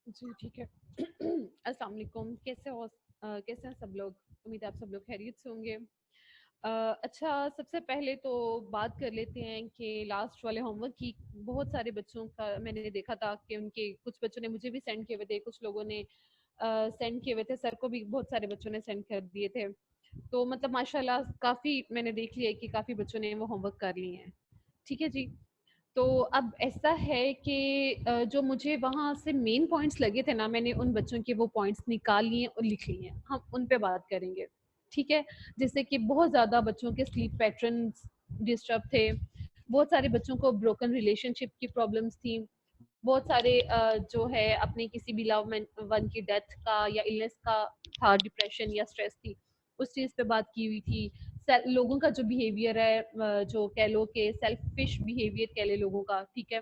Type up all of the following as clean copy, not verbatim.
जी, ठीक है। अस्सलाम वालेकुम, कैसे हैं सब लोग? उम्मीद है आप सब लोग खैरियत से होंगे। अच्छा, सबसे पहले तो बात कर लेते हैं कि लास्ट वाले होमवर्क की। बहुत सारे बच्चों का मैंने देखा था कि उनके कुछ बच्चों ने मुझे भी सेंड किए हुए थे, कुछ लोगों ने सेंड किए हुए थे, सर को भी बहुत सारे बच्चों ने सेंड कर दिए थे। तो मतलब माशाल्लाह काफ़ी मैंने देख लिया है कि काफ़ी बच्चों ने वो होमवर्क कर लिए हैं। ठीक है जी। तो अब ऐसा है कि जो मुझे वहाँ से मेन पॉइंट्स लगे थे ना, मैंने उन बच्चों के वो पॉइंट्स निकाल लिए और लिख लिए हैं। हम उन पे बात करेंगे, ठीक है? जैसे कि बहुत ज़्यादा बच्चों के स्लीप पैटर्न्स डिस्टर्ब थे, बहुत सारे बच्चों को ब्रोकन रिलेशनशिप की प्रॉब्लम्स थी, बहुत सारे जो है अपने किसी भी लव वन की डेथ का या इलनेस का था, डिप्रेशन या स्ट्रेस थी, उस चीज़ पे बात की हुई थी। लोगों का जो बिहेवियर है, जो कह लो कि सेल्फिश बिहेवियर कह ले लोगों का, ठीक है,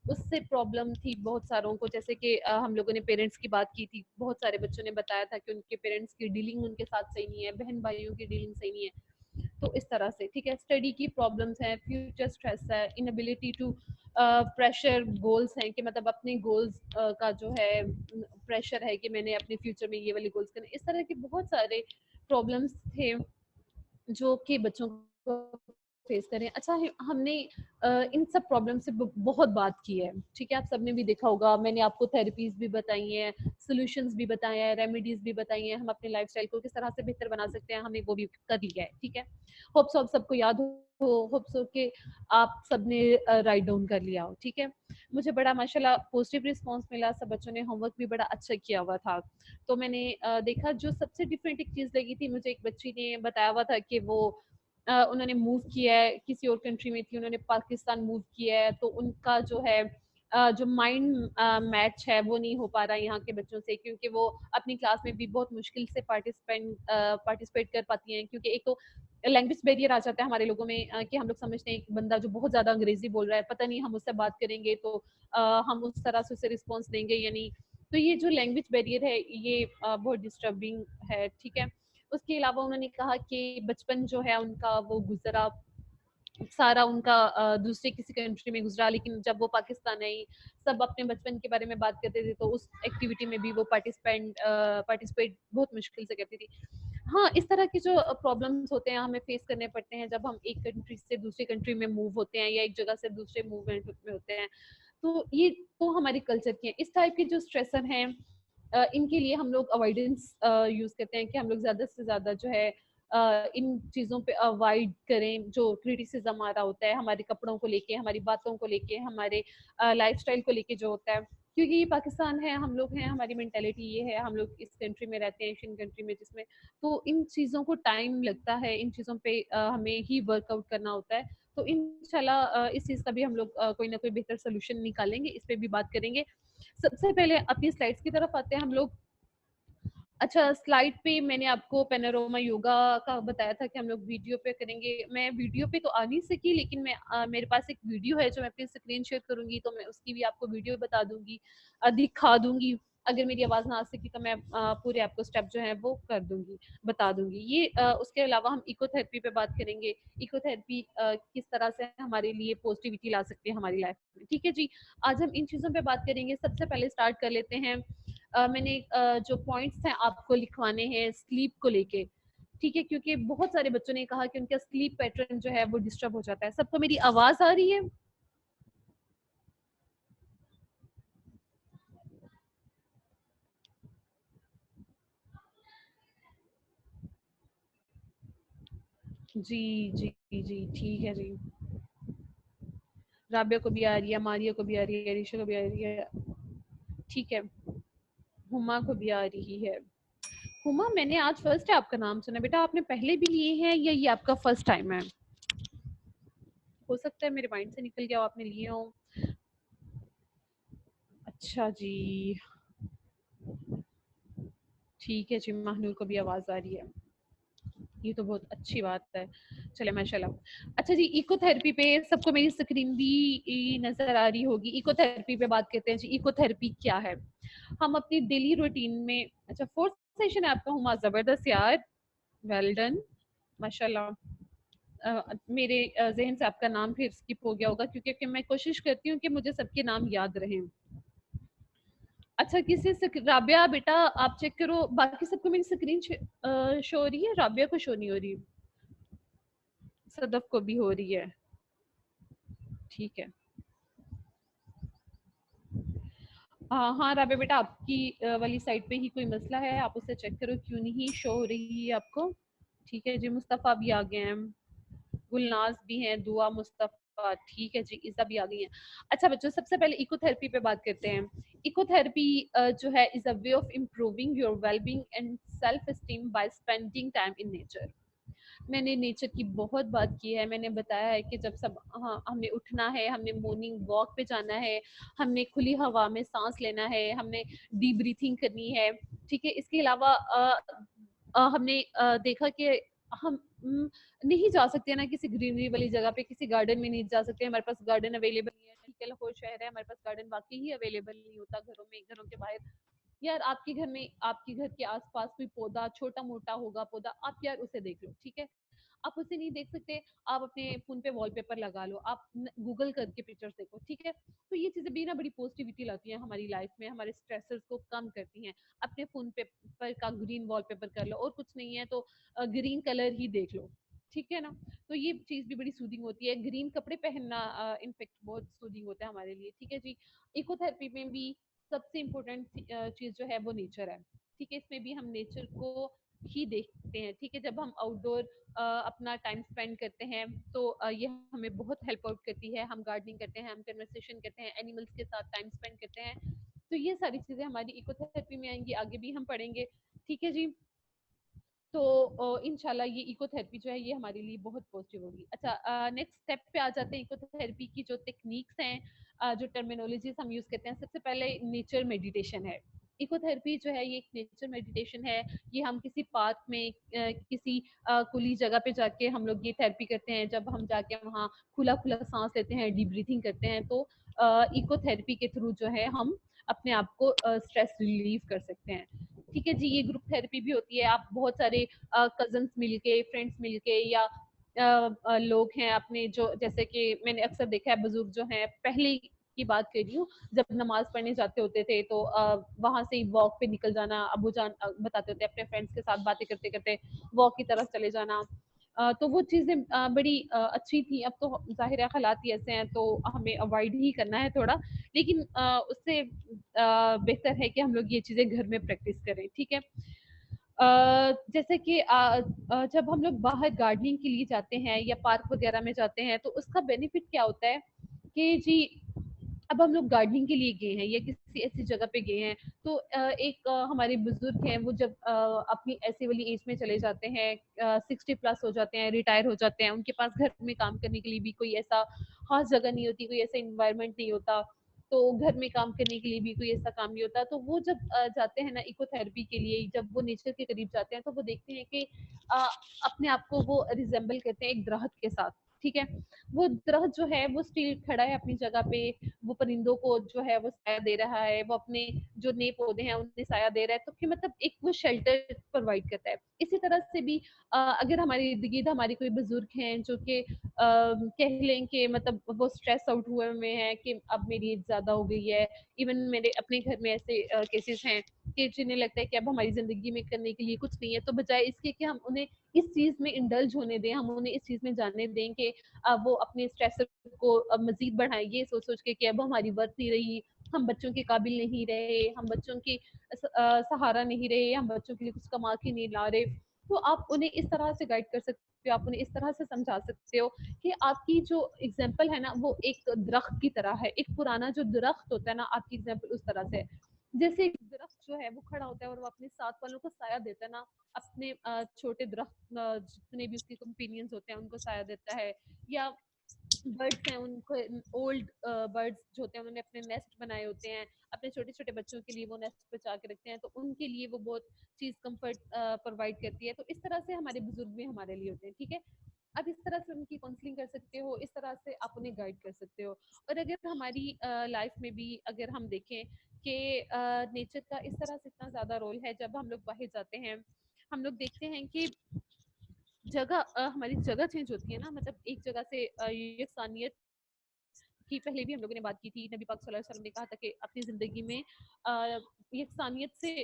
उससे प्रॉब्लम थी बहुत सारों को। जैसे कि हम लोगों ने पेरेंट्स की बात की थी, बहुत सारे बच्चों ने बताया था कि उनके पेरेंट्स की डीलिंग उनके साथ सही नहीं है, बहन भाइयों की डीलिंग सही नहीं है। तो इस तरह से, ठीक है, स्टडी की प्रॉब्लम्स हैं, फ्यूचर स्ट्रेस है, इनएबिलिटी टू प्रेशर गोल्स हैं कि मतलब अपने गोल्स का जो है प्रेशर है कि मैंने अपने फ्यूचर में ये वाले गोल्स करने, इस तरह के बहुत सारे प्रॉब्लम्स थे जो कि बच्चों को फेस करें। अच्छा, हमने इन सब प्रॉब्लम से बहुत बात की है, ठीक है, आप सबने भी देखा होगा, मैंने आपको थेरेपीज भी बताई हैं, सॉल्यूशंस भी बताए हैं, रेमेडीज भी बताई हैं, हम अपने लाइफस्टाइल को किस तरह से बेहतर बना सकते हैं, हमने वो भी कर लिया है, ठीक है। होप्स ऑफ सबको याद हो, होप्स ऑफ के आप सबने राइट डाउन कर लिया हो, ठीक है। मुझे बड़ा माशाल्लाह पॉजिटिव रिस्पांस मिला, सब बच्चों ने होमवर्क भी बड़ा अच्छा किया हुआ था। तो मैंने देखा, जो सबसे डिफरेंट एक चीज़ लगी थी मुझे, एक बच्ची ने बताया हुआ था कि वो उन्होंने मूव किया है, किसी और कंट्री में थी, उन्होंने पाकिस्तान मूव किया है, तो उनका जो है जो माइंड मैच है वो नहीं हो पा रहा है यहाँ के बच्चों से, क्योंकि वो अपनी क्लास में भी बहुत मुश्किल से पार्टिसिपेट कर पाती हैं, क्योंकि एक तो लैंग्वेज बैरियर आ जाता है हमारे लोगों में, कि हम लोग समझते हैं एक बंदा जो बहुत ज्यादा अंग्रेजी बोल रहा है, पता नहीं हम उससे बात करेंगे तो हम उस तरह से उसे रिस्पॉन्स देंगे या नहीं। तो ये जो लैंग्वेज बैरियर है ये बहुत डिस्टर्बिंग है, ठीक है। उसके अलावा उन्होंने कहा कि बचपन जो है उनका वो गुजरा सारा उनका दूसरे किसी कंट्री में गुजरा, लेकिन जब वो पाकिस्तान आई, सब अपने बचपन के बारे में बात करते थे, तो उस एक्टिविटी में भी वो पार्टिसिपेट बहुत मुश्किल से करती थी। हाँ, इस तरह के जो प्रॉब्लम्स होते हैं हमें फेस करने पड़ते हैं जब हम एक कंट्री से दूसरी कंट्री में मूव होते हैं या एक जगह से दूसरे मूवमेंट में होते हैं। तो ये तो हमारे कल्चर के हैं। इस टाइप के जो स्ट्रेसर हैं, इनके लिए हम लोग अवॉइडेंस यूज करते हैं कि हम लोग ज्यादा से ज्यादा जो है इन चीजों पे अवॉइड करें। जो क्रिटिसिज्म आ रहा होता है हमारे कपड़ों को लेके, हमारी बातों को लेके, हमारे लाइफस्टाइल को लेके जो होता है, क्योंकि ये पाकिस्तान है, हम लोग हैं, हमारी मेंटेलिटी ये है, हम लोग इस कंट्री में रहते हैं, एशियन कंट्री में, जिसमें तो इन चीज़ों को टाइम लगता है, इन चीज़ों पे हमें ही वर्कआउट करना होता है। तो इंशाल्लाह इस चीज़ का भी हम लोग कोई ना कोई बेहतर सोल्यूशन निकालेंगे, इस पे भी बात करेंगे। सबसे पहले अपनी स्लाइड्स की तरफ आते हैं हम लोग। अच्छा, स्लाइड पे मैंने आपको पैनोरामा योगा का बताया था कि हम लोग वीडियो पे करेंगे। मैं वीडियो पे तो आ नहीं सकी, लेकिन मैं मेरे पास एक वीडियो है जो मैं अपनी स्क्रीन शेयर करूंगी, तो मैं उसकी भी आपको वीडियो बता दूंगी, दिखा दूंगी। अगर मेरी आवाज़ ना आ सकी तो मैं पूरे आपको स्टेप जो है वो कर दूंगी, बता दूंगी। ये उसके अलावा हम इकोथेरेपी पे बात करेंगे। इकोथेरेपी किस तरह से हमारे लिए पॉजिटिविटी ला सकती है हमारी लाइफ में, ठीक है जी। आज हम इन चीज़ों पे बात करेंगे। सबसे पहले स्टार्ट कर लेते हैं। मैंने जो पॉइंट्स हैं आपको लिखवाने हैं स्लीप को लेके, ठीक है, क्योंकि बहुत सारे बच्चों ने कहा कि उनका स्लीप पैटर्न जो है वो डिस्टर्ब हो जाता है। सबको मेरी आवाज आ रही है? जी जी जी, ठीक है जी। राबिया को भी आ रही है, मारिया को भी आ रही है, ऋषा को भी आ रही है, ठीक है। हुमा को भी आ रही है। हुमा, मैंने आज फर्स्ट है आपका नाम सुना बेटा, आपने पहले भी लिए हैं या ये आपका फर्स्ट टाइम है? हो सकता है मेरे माइंड से निकल गया हो, आपने लिए हो। अच्छा जी, ठीक है जी। महानूर को भी आवाज आ रही है, ये तो बहुत अच्छी बात है। चले माशाल्लाह। अच्छा जी, इकोथेरेपी पे सबको मेरी स्क्रीन भी नजर आ रही होगी। इकोथेरेपी पे बात करते हैं जी। इकोथेरेपी क्या है? हम अपनी डेली रूटीन में, अच्छा फोर्थ सेशन है आपका, हुमा जबरदस्त यार, वेल डन, माशाल्लाह। मेरे जहन से आपका नाम फिर स्किप हो गया होगा, क्योंकि मैं कोशिश करती हूँ कि मुझे सबके नाम याद रहें। अच्छा किसी से राबिया बेटा आप चेक करो, बाकी सबको मेरी स्क्रीन शो हो रही है, राबिया को शो नहीं हो रही, सदफ को भी हो रही है, ठीक है। हाँ राबिया बेटा आपकी वाली साइड पे ही कोई मसला है, आप उसे चेक करो क्यों नहीं शो हो रही है आपको। ठीक है जी, मुस्तफ़ा भी आ गए हैं, गुलनाज भी हैं, दुआ मुस्तफ़ा, ठीक है जी, ईसा भी आ गई हैं। अच्छा बच्चों, सबसे पहले इकोथेरेपी पे बात करते हैं। इकोथेरेपी जो है is a way of improving your wellbeing and self esteem by spending time in nature. मैंने नेचर की बहुत बात की है, मैंने बताया है कि जब सब, हाँ हमने उठना है, हमने मॉर्निंग वॉक पे जाना है, हमने खुली हवा में सांस लेना है, हमने डीप ब्रीथिंग करनी है, ठीक है। इसके अलावा हमने देखा कि हम नहीं जा सकते ना किसी ग्रीनरी वाली जगह पे, किसी गार्डन में नहीं जा सकते, हमारे पास गार्डन अवेलेबल नहीं है, ठीक है, लाहौर शहर है, हमारे पास गार्डन वाकई ही अवेलेबल नहीं होता घरों में, घरों के बाहर। यार आपके घर में, आपके घर के आसपास कोई पौधा छोटा मोटा होगा पौधा, आप यार उसे देख लो, ठीक है। आप उसे नहीं देख सकते, आप अपने फोन पे वॉलपेपर लगा लो, आप गूगल करके पिक्चर्स देखो, ठीक है। तो ये चीजें भी ना बड़ी पॉजिटिविटी लाती हैं हमारी लाइफ में, हमारे स्ट्रेसेस को कम करती हैं। अपने फोन पे पर का ग्रीन वॉलपेपर कर लो, और कुछ नहीं है तो ग्रीन कलर ही देख लो, ठीक है ना। तो ये चीज भी बड़ी सूदिंग होती है, ग्रीन कपड़े पहनना इनफेक्ट बहुत सूदिंग होता है हमारे लिए, ठीक है जी। इकोथेरेपी में भी सबसे इम्पोर्टेंट चीज जो है वो नेचर है, ठीक है। इसमें भी हम नेचर को ही देखते हैं, ठीक है। जब हम आउटडोर अपना टाइम स्पेंड करते हैं तो ये हमें बहुत हेल्प आउट करती है, हम गार्डनिंग करते हैं, हम कन्वर्सेशन करते हैं, एनिमल्स के साथ टाइम स्पेंड करते हैं, तो ये सारी चीजें हमारी इकोथेरेपी में आएंगी, आगे भी हम पढ़ेंगे, ठीक है जी। तो इंशाल्लाह ये इकोथेरेपी जो है ये हमारे लिए बहुत पॉजिटिव होगी। अच्छा नेक्स्ट स्टेप पे आ जाते हैं, इकोथेरेपी की जो टेक्निक्स हैं, जो टर्मिनोलॉजीज हम यूज करते हैं। सबसे पहले नेचर मेडिटेशन है। इकोथेरेपी जो है ये एक नेचर मेडिटेशन है, ये हम किसी पार्क में किसी खुली जगह पे जाके हम लोग ये थेरेपी करते हैं। जब हम जाके वहाँ खुला खुला सांस लेते हैं, डीप ब्रीथिंग करते हैं, तो इकोथेरेपी के थ्रू जो है हम अपने आप को स्ट्रेस रिलीव कर सकते हैं, ठीक है जी। ये ग्रुप थेरेपी भी होती है, आप बहुत सारे कजन्स मिलके, फ्रेंड्स मिलके, या लोग हैं अपने, जो जैसे कि मैंने अक्सर देखा है बुजुर्ग जो हैं, पहले की बात कर रही हूँ, जब नमाज पढ़ने जाते होते थे तो वहां से वॉक पे निकल जाना, अबू जान बताते होते अपने फ्रेंड्स के साथ बातें करते करते वॉक की तरफ चले जाना। तो वो चीजें बड़ी अच्छी थी। अब तो जाहिर है हालात ही ऐसे हैं तो हमें अवॉइड ही करना है थोड़ा, लेकिन उससे बेहतर है कि हम लोग ये चीजें घर में प्रैक्टिस करें, ठीक है। जैसे कि जब हम लोग बाहर गार्डनिंग के लिए जाते हैं या पार्क वगैरह में जाते हैं तो उसका बेनिफिट क्या होता है कि जी, अब हम लोग गार्डनिंग के लिए गए हैं या किसी ऐसी जगह पे गए हैं, तो एक हमारे बुजुर्ग हैं, वो जब अपनी ऐसी वाली एज में चले जाते हैं, 60+ हो जाते हैं, रिटायर हो जाते हैं, उनके पास घर में काम करने के लिए भी कोई ऐसा खास जगह नहीं होती, कोई ऐसा इन्वायरमेंट नहीं होता, तो घर में काम करने के लिए भी कोई ऐसा काम नहीं होता, तो वो जब जाते हैं ना इकोथेरेपी के लिए, जब वो नेचर के करीब जाते हैं तो वो देखते हैं कि अ, अपने आप को वो रिजेंबल करते हैं एक दरख्त के साथ, ठीक है। वो दरख्त जो है वो स्टिल खड़ा है अपनी जगह पे, वो परिंदों को जो है वो साया दे रहा है, वो अपने जो नए पौधे हैं उन्हें साया दे रहा है, तो कि मतलब एक वो शेल्टर प्रोवाइड करता है। इसी तरह से भी अगर हमारे इर्द गिर्द हमारे कोई बुजुर्ग हैं जो कि कह लें कि मतलब वो स्ट्रेस आउट हुए हुए हैं कि अब मेरी एज ज्यादा हो गई है, इवन मेरे अपने घर में ऐसे केसेस हैं कि जिन्हें लगता है कि अब हमारी जिंदगी में करने के लिए कुछ नहीं है, तो बजाय इसके कि हम उन्हें इस चीज में इंडल्ज होने दें, हम उन्हें इस चीज में जाने दें कि वो अपने स्ट्रेस को मजीद बढ़ाएंगे, सोच सोच के कि अब हमारी वर्थ नहीं रही, हम बच्चों के काबिल नहीं रहे, हम बच्चों की सहारा नहीं रहे, हम बच्चों के लिए कुछ कमा के नहीं ला रहे, तो आप उन्हें इस तरह से गाइड कर सकते हो, आप उन्हें इस तरह से समझा सकते हो कि आपकी जो एग्जाम्पल है ना वो एक दरख्त की तरह है, एक पुराना जो दरख्त होता है ना, आपकी एग्जाम्पल उस तरह से है। जैसे एक दरख्त जो है वो खड़ा होता है और वो अपने साथ वालों को साया देता है ना, अपने छोटे दरख्त जितने भी उसके कंपेनियंस होते हैं उनको साया देता है, या बर्ड्स हैं उनको, ओल्ड बर्ड्स जो होते हैं उन्होंने अपने नेस्ट बनाए होते हैं, अपने छोटे छोटे बच्चों के लिए वो नेस्ट बचा के रखते हैं, तो उनके लिए वो बहुत चीज कंफर्ट प्रोवाइड करती है, तो इस तरह से हमारे बुजुर्ग भी हमारे लिए होते हैं, ठीक है। अब इस तरह से उनकी काउंसलिंग कर सकते हो, इस तरह से आप उन्हें गाइड कर सकते हो। और अगर हमारी लाइफ में भी अगर हम देखें कि नेचर का इस तरह से इतना ज्यादा रोल है, जब हम लोग बाहर जाते हैं हम लोग देखते हैं कि जगह हमारी जगह चेंज होती है ना, मतलब एक जगह से यकसानियत की पहले भी हम लोगों ने बात की थी। नबी पाक सल्लल्लाहु अलैहि वसल्लम ने कहा था कि अपनी ज़िंदगी में यकसानियत से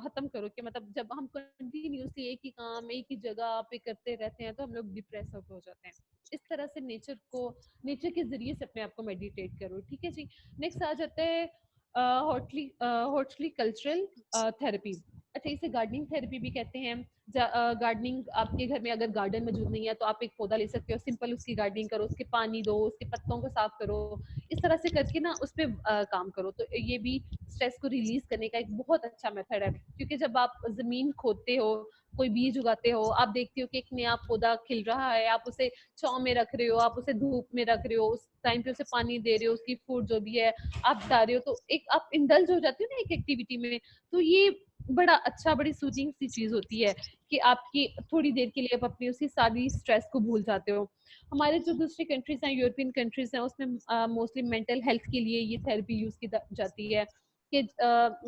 ख़त्म करो, कि मतलब जब हम कंटिन्यूअसली एक ही काम एक ही जगह पे करते रहते हैं तो हम लोग डिप्रेस आउट हो जाते हैं। इस तरह से नेचर के ज़रिए से अपने आप को मेडिटेट करो, ठीक है जी। नेक्स्ट आ जाता है हॉर्टिकल्चरल थेरेपी। अच्छा, इसे गार्डनिंग थेरेपी भी कहते हैं। गार्डनिंग, आपके घर में अगर गार्डन मौजूद नहीं है तो आप एक पौधा ले सकते हो, सिंपल उसकी गार्डनिंग करो, उसके पानी दो, उसके पत्तों को साफ करो, इस तरह से करके ना उस पर काम करो। तो ये भी स्ट्रेस को रिलीज करने का एक बहुत अच्छा मेथड है, क्योंकि जब आप जमीन खोदते हो, कोई बीज उगाते हो, आप देखते हो कि एक नया पौधा खिल रहा है, आप उसे छांव में रख रहे हो, आप उसे धूप में रख रहे हो, उस टाइम पे उसे पानी दे रहे हो, उसकी फूड जो भी है आप बता रहे हो, तो एक आप इंडल्ज हो जाते हो ना एक एक्टिविटी में। तो ये बड़ा अच्छा, बड़ी सूदिंग सी चीज होती है कि आपकी थोड़ी देर के लिए आप अपनी उसी सारी स्ट्रेस को भूल जाते हो। हमारे जो दूसरी कंट्रीज हैं, यूरोपियन कंट्रीज हैं, उसमें मोस्टली मेंटल हेल्थ के लिए ये थेरेपी यूज की जाती है। कि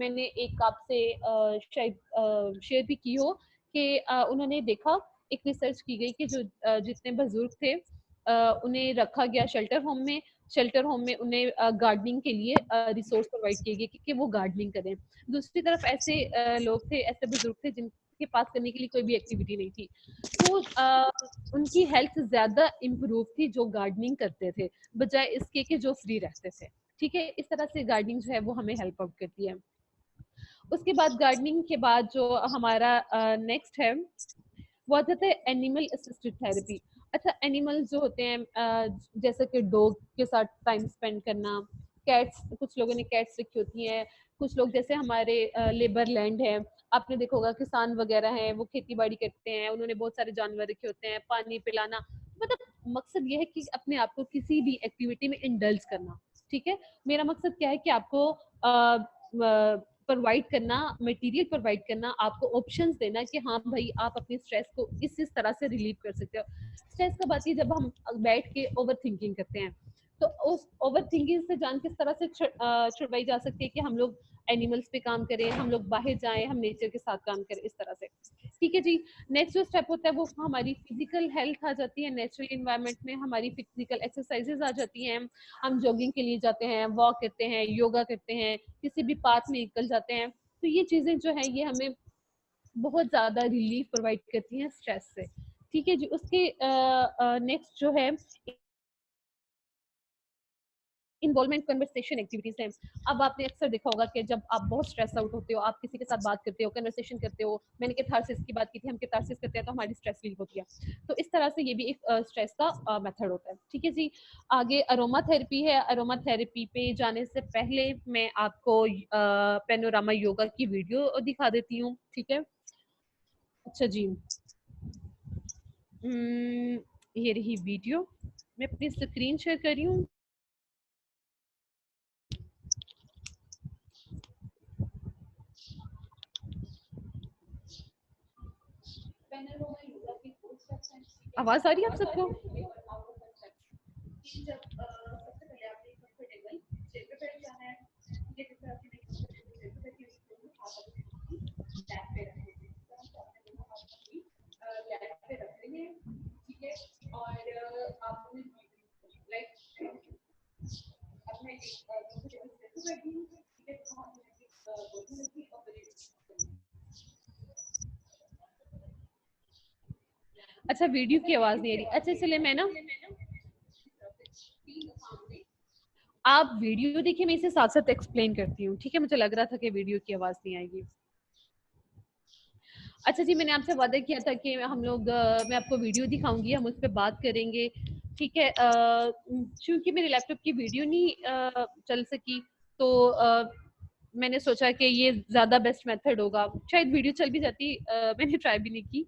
मैंने एक आपसे शायद शेयर भी की हो कि उन्होंने देखा, एक रिसर्च की गई कि जो जितने बुजुर्ग थे उन्हें रखा गया शेल्टर होम में। शेल्टर होम में उन्हें गार्डनिंग के लिए रिसोर्स प्रोवाइड किए गए कि वो गार्डनिंग करें। दूसरी तरफ ऐसे लोग थे, ऐसे बुजुर्ग थे जिनके पास करने के लिए कोई भी एक्टिविटी नहीं थी, तो उनकी हेल्थ ज्यादा इम्प्रूव थी जो गार्डनिंग करते थे, बजाय इसके कि जो फ्री रहते थे। ठीक है, इस तरह से गार्डनिंग जो है वो हमें हेल्प आउट करती है। उसके बाद गार्डनिंग के बाद जो हमारा नेक्स्ट है वो आ जाता है एनिमल असिस्टेड थेरेपी। अच्छा, एनिमल जो होते हैं जैसे कि डॉग के साथ टाइम स्पेंड करना, कैट्स, कुछ लोगों ने कैट्स रखी होती हैं, कुछ लोग जैसे हमारे लेबर लैंड है, आपने देखा होगा किसान वगैरह हैं वो खेती बाड़ी करते हैं, उन्होंने बहुत सारे जानवर रखे होते हैं, पानी पिलाना, मतलब मकसद ये है कि अपने आप को किसी भी एक्टिविटी में इंडल्ज करना। ठीक है, मेरा मकसद क्या है कि आपको प्रोवाइड करना, मटेरियल प्रोवाइड करना, आपको ऑप्शंस देना कि हाँ भाई आप अपनी स्ट्रेस को इस तरह से रिलीव कर सकते हो। स्ट्रेस का बात है जब हम बैठ के ओवर थिंकिंग करते हैं, तो उस ओवर थिंकिंग से जान किस तरह से छुड़वाई जा सकती है कि हम लोग एनिमल्स पे काम करें, हम लोग बाहर जाएं, हम नेचर के साथ काम करें, इस तरह से। ठीक है जी। नेक्स्ट जो स्टेप होता है वो हमारी फिजिकल हेल्थ आ जाती है। नेचुरल इन्वायरमेंट में हमारी फिजिकल एक्सरसाइजेज आ जाती हैं, हम जॉगिंग के लिए जाते हैं, वॉक करते हैं, योगा करते हैं, किसी भी पार्क में निकल जाते हैं। तो ये चीजें जो है ये हमें बहुत ज्यादा रिलीफ प्रोवाइड करती हैं स्ट्रेस से। ठीक है जी। उसके नेक्स्ट जो है इन्वॉल्वमेंट कन्वर्सेशन एक्टिविटीज हैं। अब आपने अक्सर देखा होगा कि जब आप बहुत स्ट्रेस आउट होते हो, आप किसी के साथ बात करते हो, कन्वर्सेशन करते हो, मैंने कैथारसिस की बात की थी, हम कैथारसिस करते हैं तो हमारी स्ट्रेस रिलीव होती है। तो इस तरह से ये भी एक स्ट्रेस का मेथड होता है। ठीक है जी। आगे अरोमा थेरेपी है। अरोमा थेरेपी पे जाने से पहले मैं आपको पेनोरामा योगा की वीडियो दिखा देती हूँ। ठीक है। अच्छा जी। ये रही वीडियो, मैं अपनी स्क्रीन शेयर कर रही हूँ। आवाज आ रही है आप सबको? अच्छा, वीडियो की आवाज नहीं आ रही। अच्छा, इसलिए मैं ना, आप वीडियो देखिए, मैं इसे साथ साथ एक्सप्लेन करती हूँ। ठीक है, मुझे लग रहा था कि वीडियो की आवाज नहीं आएगी। अच्छा जी, मैंने आपसे वादा किया था कि हम लोग मैं आपको वीडियो दिखाऊंगी, हम उस पर बात करेंगे। ठीक है। चूंकि मेरे लैपटॉप की वीडियो नहीं चल सकी, तो मैंने सोचा कि ये ज्यादा बेस्ट मेथड होगा। शायद वीडियो चल भी जाती, मैंने ट्राई भी नहीं की।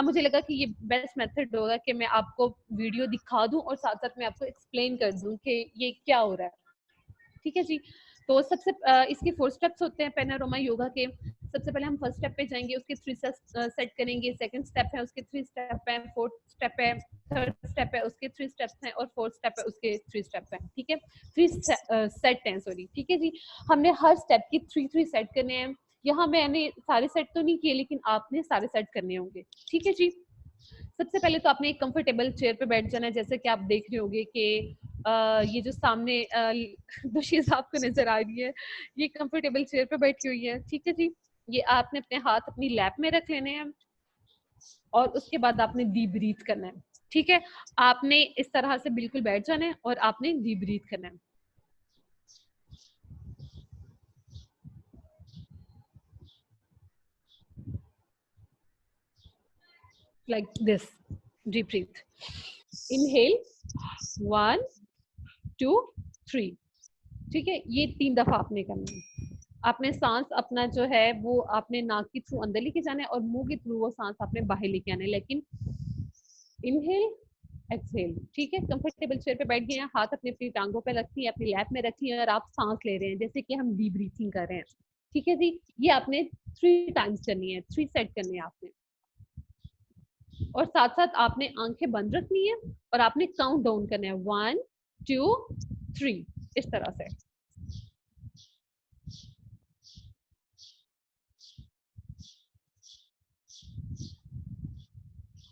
मुझे लगा कि ये बेस्ट मेथड होगा कि मैं आपको वीडियो दिखा दूं और साथ साथ मैं आपको एक्सप्लेन कर दूं कि ये क्या हो रहा है। ठीक है जी। तो सबसे इसके 4 स्टेप्स होते हैं पेनारोमा योगा के। सबसे पहले हम फर्स्ट स्टेप पे जाएंगे, उसके 3 सेट करेंगे। सेकंड स्टेप है, उसके 3 स्टेप है। फोर्थ स्टेप है, थर्ड स्टेप है, उसके 3 स्टेप्स हैं, और फोर्थ स्टेप है, उसके 3 स्टेप हैं। ठीक है, 3 सेट हैं, सॉरी। ठीक है जी। हमने हर स्टेप की 3 सेट करने हैं। यहाँ मैंने सारे सेट तो नहीं किए, लेकिन आपने सारे सेट करने होंगे। ठीक है जी। सबसे पहले तो आपने एक कंफर्टेबल चेयर पे बैठ जाना है। जैसे कि आप देख रहे होंगे कि ये जो सामने दुशीज आपको नजर आ रही है, ये कंफर्टेबल चेयर पे बैठी हुई है। ठीक है जी, ये आपने अपने हाथ अपनी लैप में रख लेने हैं और उसके बाद आपने डीप ब्रीथ करना है। ठीक है, आपने इस तरह से बिल्कुल बैठ जाना है और आपने डीप ब्रीथ करना है like this. Deep breath, inhale 1 2 3। ठीक है, ये 3 दफा आपने करना है। आपने सांस अपना जो है वो आपने नाक के थ्रू अंदर लेके जाना है और मुंह के थ्रू वो सांस आपने बाहर लेके आना है। लेकिन इनहेल एक्सहेल। ठीक है, कंफर्टेबल चेयर पे बैठ गए हैं, हाथ अपनी अपनी टांगों पे रखी है, अपनी लैप में रखी है और आप सांस ले रहे हैं जैसे कि हम डीप ब्रीथिंग कर रहे हैं। ठीक है जी, ये आपने 3 टाइम्स करनी है, 3 सेट करने हैं आपने। और साथ साथ आपने आंखें बंद रखनी है और आपने काउंट डाउन करना है 1 2 3 इस तरह से।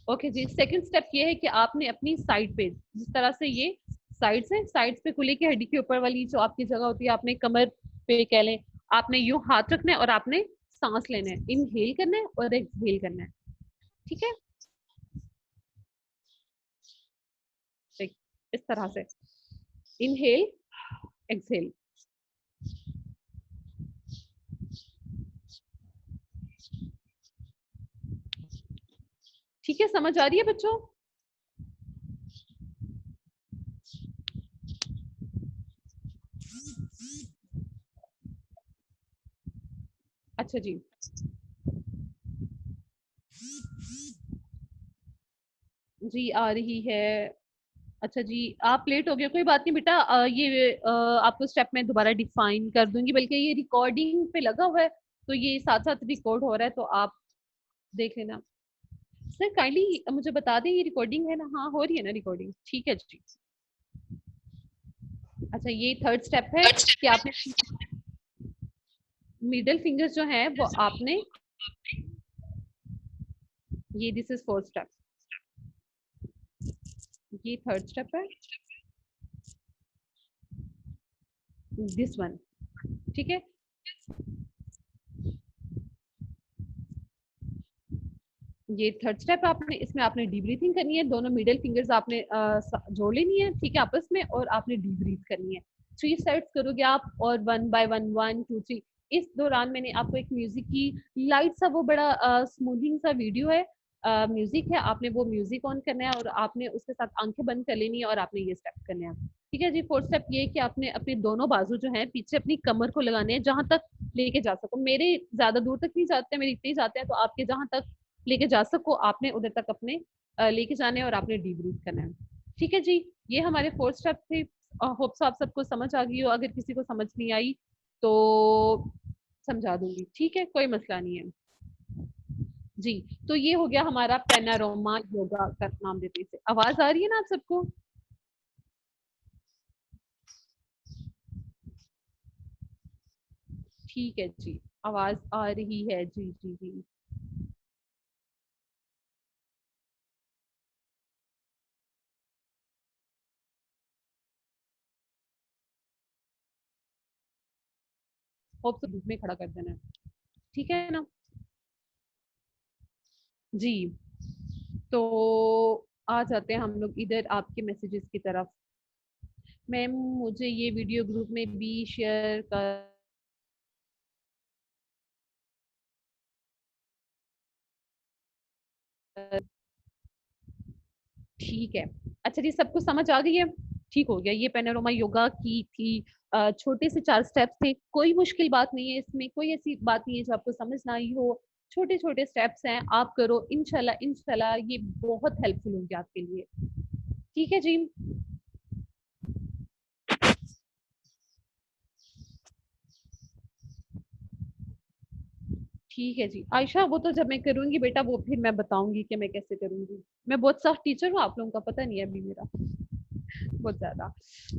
ओके जी, सेकंड स्टेप ये है कि आपने अपनी साइड पे जिस तरह से ये साइड्स पे कुल्ले की हड्डी के ऊपर वाली जो आपकी जगह होती है, आपने कमर पे कह लें, आपने यूं हाथ रखना है और आपने सांस लेना है, इनहेल करना है और एक्सहेल करना है। ठीक है, ठीक, इस तरह से इनहेल एक्सहेल। ठीक है, समझ आ रही है बच्चों? अच्छा जी, जी आ रही है। अच्छा जी, आप लेट हो गए, कोई बात नहीं बेटा। ये आपको स्टेप में दोबारा डिफाइन कर दूंगी, बल्कि ये रिकॉर्डिंग पे लगा हुआ है तो ये साथ साथ रिकॉर्ड हो रहा है, तो आप देख लेना। सर काइंडली मुझे बता दें, ये रिकॉर्डिंग है ना? हाँ हो रही है ना रिकॉर्डिंग? ठीक है जी। अच्छा, ये थर्ड स्टेप है कि आपने मिडल फिंगर्स जो है वो आपने, ये दिस इज फोर्थ स्टेप, ये थर्ड स्टेप है, दिस वन। ठीक है, ये थर्ड स्टेप आपने, इसमें आपने डीप ब्रीथिंग करनी है, दोनों मिडिल फिंगर्स आपने जोड़ लेनी है ठीक है आपस में, और आपने डीप ब्रीथ करनी है। 3 सेट्स करोगे आप, और 1 बाय 1 1 2 3। इस दौरान मैंने आपको एक म्यूजिक की लाइट सा वो बड़ा स्मूथिंग सा वीडियो है, म्यूजिक है, आपने वो म्यूजिक ऑन करना है और आपने उसके साथ आंखें बंद कर लेनी है और आपने ये स्टेप करने हैं। ठीक है जी, फोर्थ स्टेप ये है कि आपने अपने दोनों बाजू जो है पीछे अपनी कमर को लगाने हैं, जहां तक लेके जा सको। मेरे ज्यादा दूर तक नहीं जाते, मेरे इतने ही जाते हैं, तो आपके जहां तक लेके जा सको आपने उधर तक अपने लेके जाने और आपने डीब्रीथ करना है। ठीक है जी, ये हमारे 4 स्टेप थे। होप सो आप सबको समझ आ गई हो, अगर किसी को समझ नहीं आई तो समझा दूंगी। ठीक है, कोई मसला नहीं है जी। तो ये हो गया हमारा पैनारोमा योगा का नाम देते इसे। आवाज आ रही है ना आप सबको? ठीक है जी, आवाज आ रही है जी जी जी। होप सो धूप में खड़ा कर देना है। ठीक है ना जी। तो आ जाते हैं हम लोग इधर आपके मैसेजेस की तरफ। मैम मुझे ये वीडियो ग्रुप में भी शेयर कर। ठीक है, अच्छा जी, सबको समझ आ गई है? ठीक हो गया, ये पैनोरमा योगा की थी। छोटे से 4 स्टेप्स थे, कोई मुश्किल बात नहीं है इसमें, कोई ऐसी बात नहीं है जो आपको समझ ना आई हो। छोटे छोटे स्टेप्स हैं, आप करो, इंशाल्लाह इंशाल्लाह ये बहुत हेल्पफुल होंगे आपके लिए। ठीक है जी, ठीक है जी आयशा, वो तो जब मैं करूंगी बेटा वो फिर मैं बताऊंगी कि मैं कैसे करूंगी। मैं बहुत सख्त टीचर हूँ, आप लोगों का पता नहीं है अभी मेरा, बहुत ज्यादा।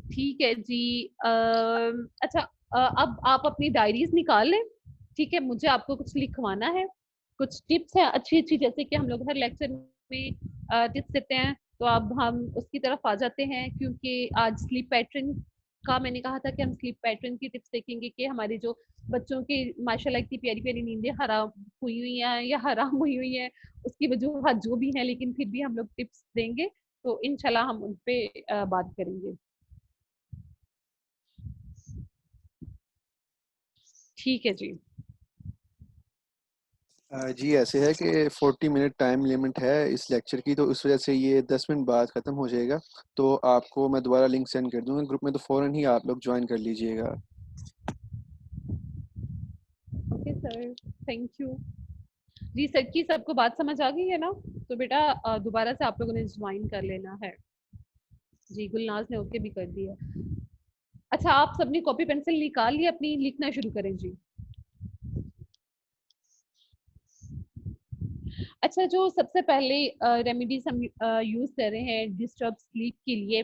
ठीक है जी। अच्छा, अब आप अपनी डायरीज निकाल लें। ठीक है, मुझे आपको कुछ लिखवाना है, कुछ टिप्स है अच्छी अच्छी, जैसे कि हम लोग हर लेक्चर में टिप्स देते हैं। तो अब हम उसकी तरफ आ जाते हैं, क्योंकि आज स्लीप पैटर्न का मैंने कहा था कि हम स्लीप पैटर्न की टिप्स देखेंगे कि हमारे जो बच्चों की माशाल्लाह इतनी प्यारी प्यारी नींदें हराम हुई हुई हैं या हराम हुई हुई हैं, उसकी वजूहत जो भी है, लेकिन फिर भी हम लोग टिप्स देंगे। तो इंशाल्लाह हम उन पे बात करेंगे। ठीक है जी। जी, ऐसे है कि 40 मिनट टाइम लिमिट है इस लेक्चर की, तो इस वजह से ये 10 मिनट बाद ख़त्म हो जाएगा। तो आपको मैं दोबारा लिंक सेंड कर दूंगा ग्रुप में, तो फ़ौरन ही आप लोग ज्वाइन कर लीजिएगा। Okay sir, thank you. जी सर, की सबको बात समझ आ गई है ना? तो बेटा दोबारा से आप लोगों ने ज्वाइन कर लेना है। जी, गुलनाज ने ओके भी कर दिया। अच्छा, आप सबने कॉपी पेंसिल निकाल ली अपनी, लिखना शुरू करें जी। अच्छा, जो सबसे पहले रेमेडीज हम यूज कर रहे हैं डिस्टर्ब स्लीप के लिए,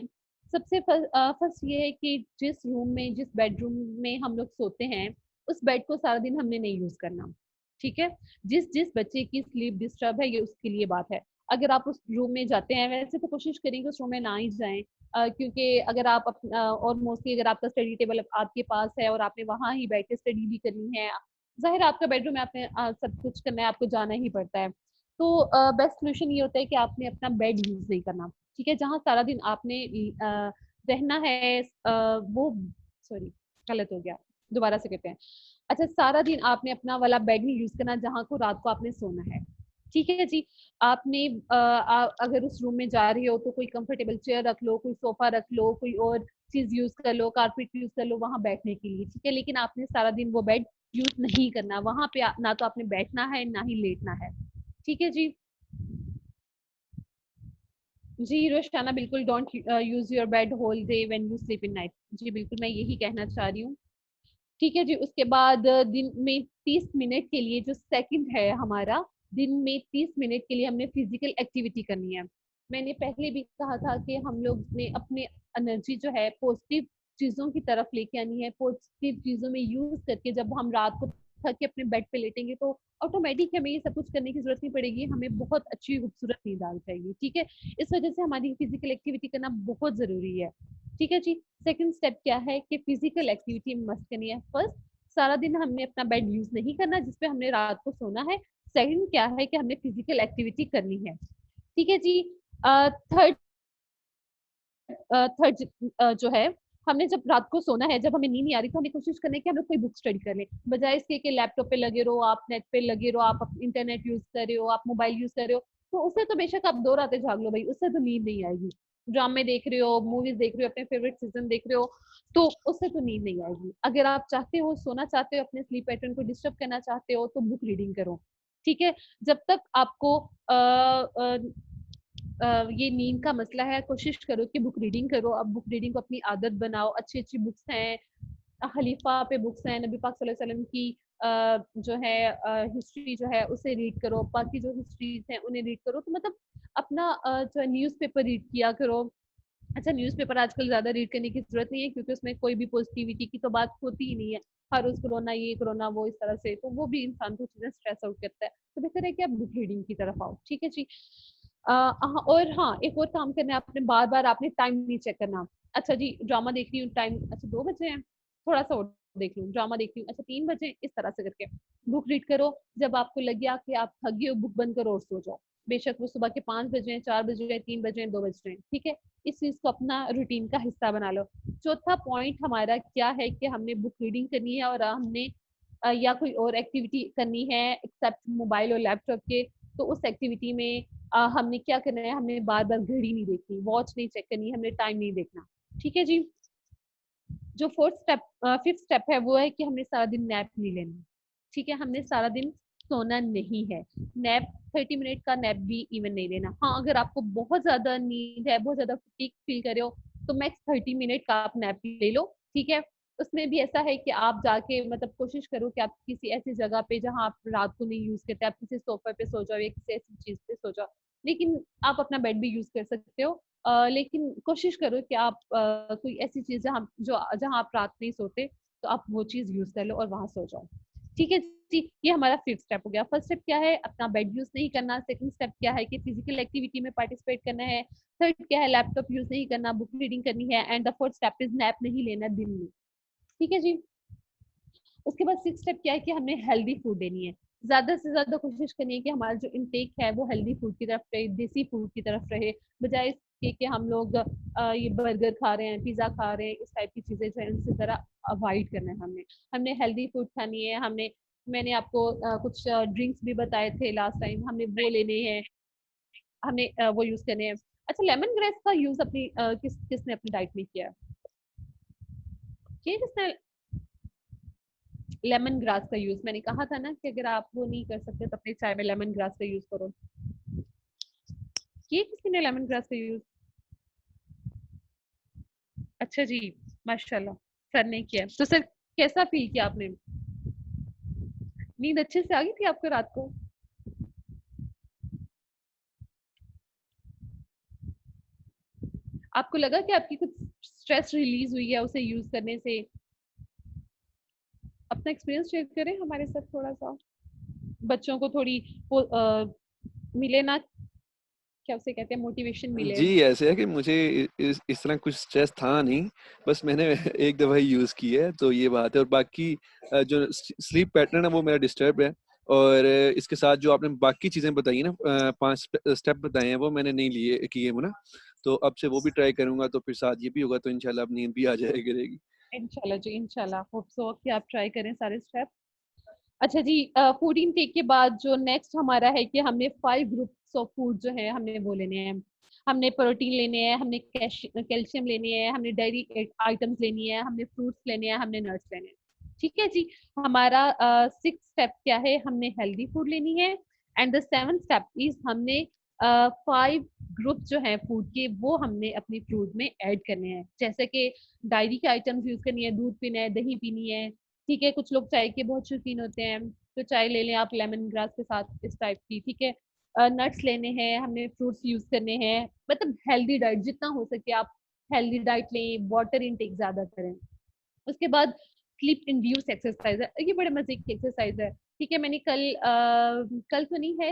सबसे फर्स्ट ये है कि जिस रूम में, जिस बेडरूम में हम लोग सोते हैं, उस बेड को सारा दिन हमने नहीं यूज करना। ठीक है? जिस जिस बच्चे की स्लीप डिस्टर्ब है, ये उसके लिए बात है। अगर आप उस रूम में जाते हैं, वैसे तो कोशिश करेंगे उस रूम में ना ही जाएं, क्योंकि अगर आप और मोस्टली अगर आपका स्टडी टेबल आपके पास है और आपने वहां ही बैठ के स्टडी भी करनी है, जाहिर है आपका बेडरूम में आपने सब कुछ करना है, आपको जाना ही पड़ता है। तो बेस्ट सोल्यूशन ये होता है कि आपने अपना बेड यूज नहीं करना। ठीक है? जहाँ सारा दिन आपने रहना है, वो सॉरी, गलत हो गया, दोबारा से कहते हैं। अच्छा, सारा दिन आपने अपना वाला बेड नहीं यूज करना जहाँ को रात को आपने सोना है। ठीक है जी? आपने अगर उस रूम में जा रही हो तो कोई कंफर्टेबल चेयर रख लो, कोई सोफा रख लो, कोई और चीज यूज कर लो, कारपेट यूज कर लो वहां बैठने के लिए। ठीक है? लेकिन आपने सारा दिन वो बेड यूज नहीं करना वहां पे, ना तो आपने बैठना है ना ही लेटना है। ठीक है जी? जी रोशाना, बिल्कुल don't use your bed whole day when you sleep in night. जी बिल्कुल, मैं यही कहना चाह रही हूँ। ठीक है जी। उसके बाद दिन में 30 मिनट के लिए, जो सेकंड है हमारा, दिन में 30 मिनट के लिए हमने फिजिकल एक्टिविटी करनी है। मैंने पहले भी कहा था कि हम लोग ने अपने एनर्जी जो है पॉजिटिव चीजों की तरफ लेके आनी है। पॉजिटिव चीजों में यूज करके जब हम रात को थक के अपने बेड पे लेटेंगे, तो ऑटोमेटिक हमें ये सब कुछ करने की जरूरत नहीं पड़ेगी, हमें बहुत अच्छी खूबसूरत नींद आ जाएगी। ठीक है? इस वजह से हमारी फिजिकल एक्टिविटी करना बहुत जरूरी है। ठीक है जी? सेकंड स्टेप क्या है कि फिजिकल एक्टिविटी मस्ट करनी है। फर्स्ट, सारा दिन हमने अपना बेड यूज नहीं करना जिसपे हमने रात को सोना है। सेकंड क्या है कि हमने फिजिकल एक्टिविटी करनी है। ठीक है जी? थर्ड थर्ड जो है, हमने जब रात को सोना है, जब हमें नींद नहीं आ रही, तो हमें कोशिश करनी है कि हम लोग कोई बुक स्टडी कर लें, बजाय इसके कि लैपटॉप पे लगे रहो, आप नेट पे लगे रहो, आप इंटरनेट यूज कर रहे हो, आप मोबाइल यूज कर रहे हो। तो उससे तो बेशक आप 2 रातें जाग लो भाई, उससे तो नींद नहीं आएगी। ड्रामे देख रहे हो, मूवीज देख रहे हो, अपने फेवरेट सीजन देख रहे हो, तो उससे तो नींद नहीं आएगी। अगर आप चाहते हो, सोना चाहते हो, अपने स्लीप पैटर्न को डिस्टर्ब करना चाहते हो, तो बुक रीडिंग करो। ठीक है? जब तक आपको ये नींद का मसला है, कोशिश करो कि बुक रीडिंग करो। अब बुक रीडिंग को अपनी आदत बनाओ। अच्छी अच्छी बुक्स हैं, खलीफा पे बुक्स हैं, नबी पाक सल्लल्लाहु अलैहि वसल्लम की जो है हिस्ट्री जो है उसे रीड करो, बाकी जो हिस्ट्रीज हैं उन्हें रीड करो। तो मतलब अपना जो है न्यूज़पेपर रीड किया करो। अच्छा, न्यूज़पेपर आजकल ज्यादा रीड करने की जरूरत नहीं है, क्योंकि उसमें कोई भी पॉजिटिविटी की तो बात होती ही नहीं है। हर रोज कोरोना ये कोरोना वो, इस तरह से तो वो भी इंसान को चीजें स्ट्रेस आउट करता है। तो बेहतर है कि आप बुक रीडिंग की तरफ आओ। ठीक है जी? हाँ, और हाँ, एक और काम करना है आपने, बार बार आपने टाइम नहीं चेक करना। अच्छा जी, ड्रामा देख रही हूँ, टाइम अच्छा 2 बजे हैं, थोड़ा सा और देख लूँ। ड्रामा देख रही हूँ, अच्छा 3 बजे, इस तरह से करके बुक रीड करो। जब आपको लगे कि आप थक गए हो, बुक बंद करो और सो जाओ। बेशक वो सुबह के 5 बजे, 4 बजे, 3 बजे, 2 बजे। ठीक है? इस चीज को अपना रूटीन का हिस्सा बना लो। चौथा पॉइंट हमारा क्या है कि हमने बुक रीडिंग करनी है, और हमने या कोई और एक्टिविटी करनी है एक्सेप्ट मोबाइल और लैपटॉप के। तो उस एक्टिविटी में हमने क्या करना है, हमने बार बार घड़ी नहीं देखनी, वॉच नहीं चेक करनी, हमने टाइम नहीं देखना। ठीक है जी? जो फोर्थ स्टेप फिफ्थ स्टेप है, वो है कि हमने सारा दिन नैप नहीं लेना। ठीक है? हमने सारा दिन सोना नहीं है। नैप 30 मिनट का नैप भी इवन नहीं लेना। हाँ, अगर आपको बहुत ज्यादा नींद है, बहुत ज्यादा फटीग फील कर रहे हो, तो मैक्स 30 मिनट का आप नैप ले लो। ठीक है? उसमें भी ऐसा है कि आप जाके मतलब कोशिश करो कि आप किसी ऐसी जगह पे जहाँ आप रात को नहीं यूज करते, आप किसी सोफे पे सो जाओ या किसी ऐसी चीज पे सो जाओ। लेकिन आप अपना बेड भी यूज कर सकते हो। लेकिन कोशिश करो कि आप कोई ऐसी चीज जहाँ आप रात नहीं सोते, तो आप वो चीज यूज कर लो और वहां सो जाओ। ठीक है? जी, ये हमारा फिफ्थ स्टेप हो गया। फर्स्ट स्टेप क्या है, अपना बेड यूज नहीं करना। सेकंड स्टेप क्या है कि फिजिकल एक्टिविटी में पार्टिसिपेट करना है। थर्ड क्या है, लैपटॉप यूज नहीं करना, बुक रीडिंग करनी है। And the fourth step is nap नहीं लेना दिन में। ठीक है जी। उसके बाद सिक्स स्टेप क्या है कि हमने हेल्दी फूड लेनी है। ज्यादा से ज्यादा कोशिश करनी है कि हमारा जो इनटेक है वो हेल्दी फूड की तरफ रहे, देसी फूड की तरफ रहे, बजाय इसके कि हम लोग ये बर्गर खा रहे हैं, पिज्जा खा रहे हैं, इस टाइप की चीजें जो है उनसे जरा अवॉइड करना है। हमने हमने हेल्दी फूड खानी है। मैंने आपको कुछ ड्रिंक्स भी बताए थे लास्ट टाइम, हमने वो लेने हैं, हमने वो यूज करने हैं। अच्छा, लेमन ग्रास का यूज अपनी किसने अपनी डाइट में किया है? किसने लेमन ग्रास का यूज? मैंने कहा था ना कि अगर आप वो नहीं कर सकते तो अपने चाय में लेमन ग्रास का यूज करो। ये किसी ने लेमन ग्रास का यूज? अच्छा जी, माशाल्लाह। सर ने किया तो सर कैसा फील किया आपने? नींद अच्छे से आ गई थी आपको रात को? आपको लगा कि आपकी कुछ स्ट्रेस रिलीज हुई है उसे यूज करने से? अपना एक्सपीरियंस शेयर करें हमारे साथ थोड़ा सा। बच्चों को थोड़ी वो मिले ना, क्या उसे कहते हैं, मोटिवेशन मिले। जी, ऐसे है कि मुझे इस तरह कुछ स्ट्रेस था नहीं, बस मैंने एक दवाई यूज़ की है, तो ये बात है। और बाकी जो स्लीप पैटर्न है वो मेरा डिस्टर्ब है। और इसके साथ जो आपने बाकी चीज़ें बताई ना, 5 स्टेप बताए हैं, वो मैंने नहीं लिए किए वो ना, तो अब से वो भी ट्राई करूँगा, तो फिर साथ ये भी होगा, तो इंशाल्लाह अब नींद भी आ जाया करेगी। इंशाल्लाह जी, इंशाल्लाह, होप सो कि आप ट्राई करें सारे स्टेप। अच्छा जी, फूड इनटेक के बाद जो नेक्स्ट हमारा है कि हमने 5 ग्रुप्स ऑफ फूड जो है हमने वो लेने हैं। हमने प्रोटीन लेने हैं, हमने कैल्शियम लेने हैं, हमने डेयरी आइटम्स लेनी है, हमने फ्रूट्स लेने हैं, हमने नट्स लेने हैं। ठीक है जी। हमारा सिक्स स्टेप क्या है, हमने हेल्दी फूड लेनी है। And the seven step is हमने 5 ग्रुप जो है फूड के वो हमने अपनी फूड में ऐड करने हैं। जैसे कि डायरी के आइटम्स यूज करनी है, दूध पीना है, दही पीनी है। ठीक है, कुछ लोग चाय के बहुत शौकीन होते हैं, तो चाय ले लें आप लेमन ग्रास के साथ, इस टाइप की। ठीक है, नट्स लेने हैं, हमने फ्रूट्स यूज करने हैं। मतलब हेल्दी डाइट जितना हो सके आप हेल्दी डाइट लें, वाटर इनटेक ज्यादा करें। उसके बाद स्लीप इंड्यूस एक्सरसाइज है, ये बड़े मजे की एक्सरसाइज है। ठीक है, मैंने कल तो नहीं है,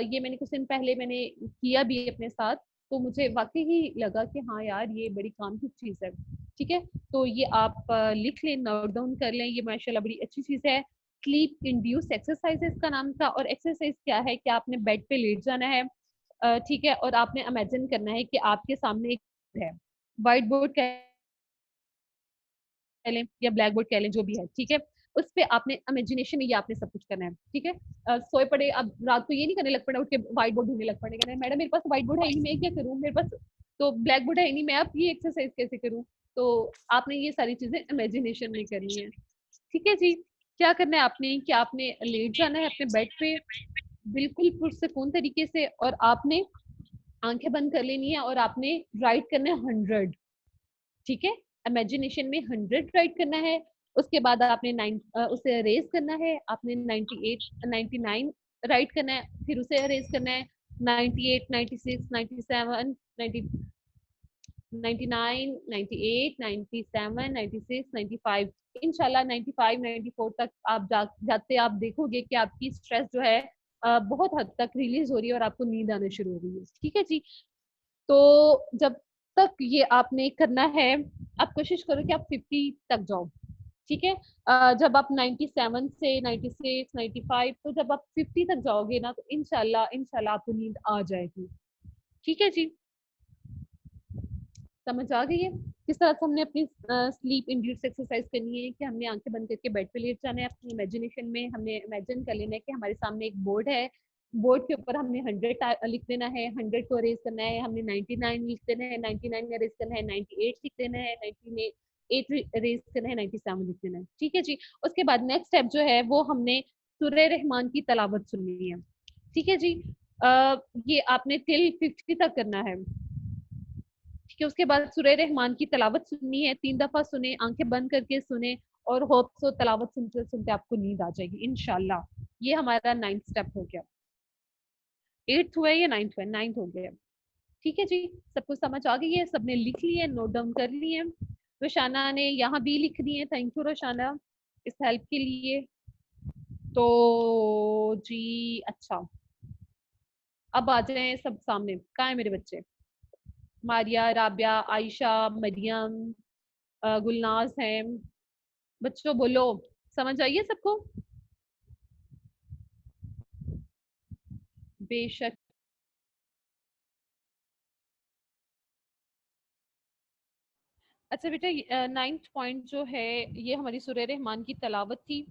ये मैंने कुछ दिन पहले मैंने किया भी अपने साथ, तो मुझे वाकई ही लगा कि हाँ यार ये बड़ी काम की चीज है। ठीक है, तो ये आप लिख लें, नोट डाउन कर लें, ये माशाल्लाह बड़ी अच्छी चीज है। स्लीप इंड्यूस एक्सरसाइज इसका नाम था। और एक्सरसाइज क्या है कि आपने बेड पे लेट जाना है, ठीक है, और आपने इमेजिन करना है कि आपके सामने एक है, व्हाइट बोर्ड कह लें या ब्लैक बोर्ड कह लें, जो भी है। ठीक है, उस पे आपने इमेजिनेशन में ये आपने सब कुछ करना है। ठीक है, सोए पड़े अब रात को ये नहीं करने लग पड़े उठ के व्हाइट बोर्ड ढूंढने लग पड़े, कहना मैडम मेरे पास व्हाइट बोर्ड है ही नहीं, मैं क्या करूँ, मेरे पास तो ब्लैक बोर्ड है ही नहीं, मैं अब ये एक्सरसाइज कैसे करूँ? तो आपने ये सारी चीजें इमेजिनेशन में करनी है। ठीक है जी। क्या करना है आपने कि आपने लेट जाना है अपने बेड पे, बिल्कुल पुरसकून तरीके से, और आपने आंखें बंद कर लेनी है और आपने राइट करना है 100। ठीक है, इमेजिनेशन में 100 राइट करना है। उसके बाद आपने उसे अरेज करना है, आपने 98 99 राइट करना है, फिर उसे अरेज करना है 98 96 97 90 99 98 97 96 95। इंशाल्लाह 95 94 तक आप जाते आप देखोगे कि आपकी स्ट्रेस जो है बहुत हद तक रिलीज हो रही है और आपको नींद आना शुरू हो गई है। ठीक है जी। तो जब तक ये आपने करना है, आप कोशिश करो कि आप 50 तक जाओ। ठीक है, जब आप 97 से 96 95, तो जब आप 50 तक जाओगे ना, तो इंशाल्लाह इंशाल्लाह आपको नींद आ जाएगी। ठीक है जी, समझ आ गई है किस तरह से हमने अपनी स्लीप इंड्यूस एक्सरसाइज करनी है कि हमने आंखें बंद करके बेड पे लेट जाना है। अपनी इमेजिनेशन में हमने इमेजिन कर लेना है कि हमारे सामने एक बोर्ड है, बोर्ड के ऊपर हमने 100 लिख देना है, 100 को अरेज करना है, हमने 99 लिख देना है, 99 अरेज करना है, 98 लिख देना है, 98 अरेज करना है, 97 लिख देना है। ठीक है जी। उसके बाद नेक्स्ट स्टेप जो है वो हमने सूरह रहमान की तलावत सुननी है। ठीक है जी। ये आपने टिल 50 तक करना है। ठीक है, उसके बाद सूरह रहमान की तलावत सुननी है, 3 दफा सुने, आंखें बंद करके सुने, और होप सो तलावत सुनते सुनते आपको नींद आ जाएगी इंशाल्लाह। ये हमारा 9th स्टेप हो गया। 8th हुआ है या 9th हुआ है? 9th हो गया। ठीक है जी, सब कुछ समझ आ गई है, सबने लिख लिए, नोट डाउन कर लिए। रोशाना ने यहाँ भी लिख दी है, थैंक यू रोशाना इस हेल्प के लिए। तो जी अच्छा, अब आ जाए सब सामने, कहाँ है मेरे बच्चे? मारिया, राबिया, आयशा, मरियम, गुलनाज है। बच्चों बोलो, समझ आइए सबको? बेशक। अच्छा बेटा, नाइन्थ पॉइंट जो है ये हमारी सूरह रहमान की तलावत थी।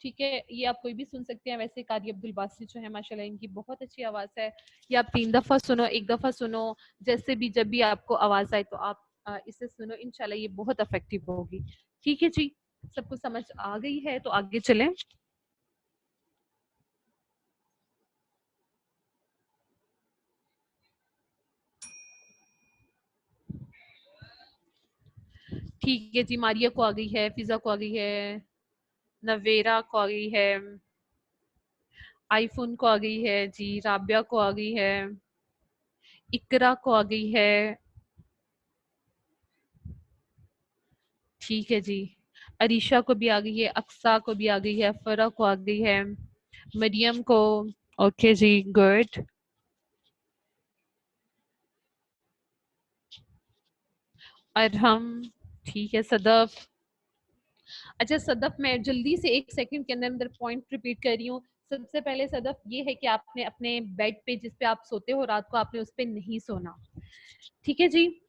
ठीक है, ये आप कोई भी सुन सकते हैं। वैसे कारी अब्दुल बासी जो है माशाल्लाह इनकी बहुत अच्छी आवाज है। ये आप 3 दफा सुनो, एक दफा सुनो, जैसे भी जब भी आपको आवाज आए तो आप इसे सुनो, इंशाल्लाह ये बहुत इफेक्टिव होगी। ठीक है जी, सबको समझ आ गई है तो आगे चलें। ठीक है जी, मारिया को आ गई है, फिजा को आ गई है, नवेरा को आ गई है, आईफोन को आ गई है जी, राबिया को आ गई है, इकरा को आ गई है। ठीक है जी, अरीशा को भी आ गई है, अक्सा को भी आ गई है, फरा को आ गई है, मरियम को। ओके जी, गुड। अरहम, ठीक है, सदफ। अच्छा सदफ, मैं जल्दी से 1 सेकंड के अंदर अंदर पॉइंट रिपीट कर रही हूँ। सबसे पहले सदफ ये है कि आपने अपने बेड पे जिस पे आप सोते हो रात को, आपने उस पे नहीं सोना। ठीक है जी,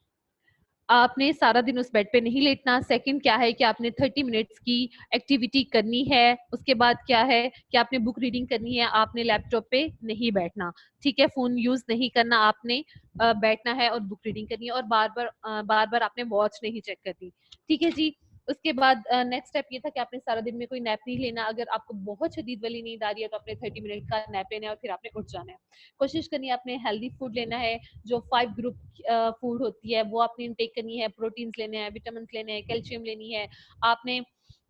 आपने सारा दिन उस बेड पे नहीं लेटना। सेकंड क्या है कि आपने 30 मिनट्स की एक्टिविटी करनी है। उसके बाद क्या है कि आपने बुक रीडिंग करनी है, आपने लैपटॉप पे नहीं बैठना। ठीक है, फोन यूज नहीं करना, आपने बैठना है और बुक रीडिंग करनी है, और बार बार आपने वॉच नहीं चेक करनी। ठीक है जी। उसके बाद नेक्स्ट स्टेप ये था कि आपने सारा दिन में कोई नैप नहीं लेना। अगर आपको बहुत शदीद वाली नींद आ रही है तो आपने 30 मिनट का नैप लेना है और फिर आपने उठ जाना है। कोशिश करनी है आपने हेल्दी फूड लेना है, जो 5 ग्रुप फूड होती है वो आपने इनटेक करनी है। प्रोटीन्स लेने हैं, विटामिन लेने हैं, कैल्शियम लेनी है आपने,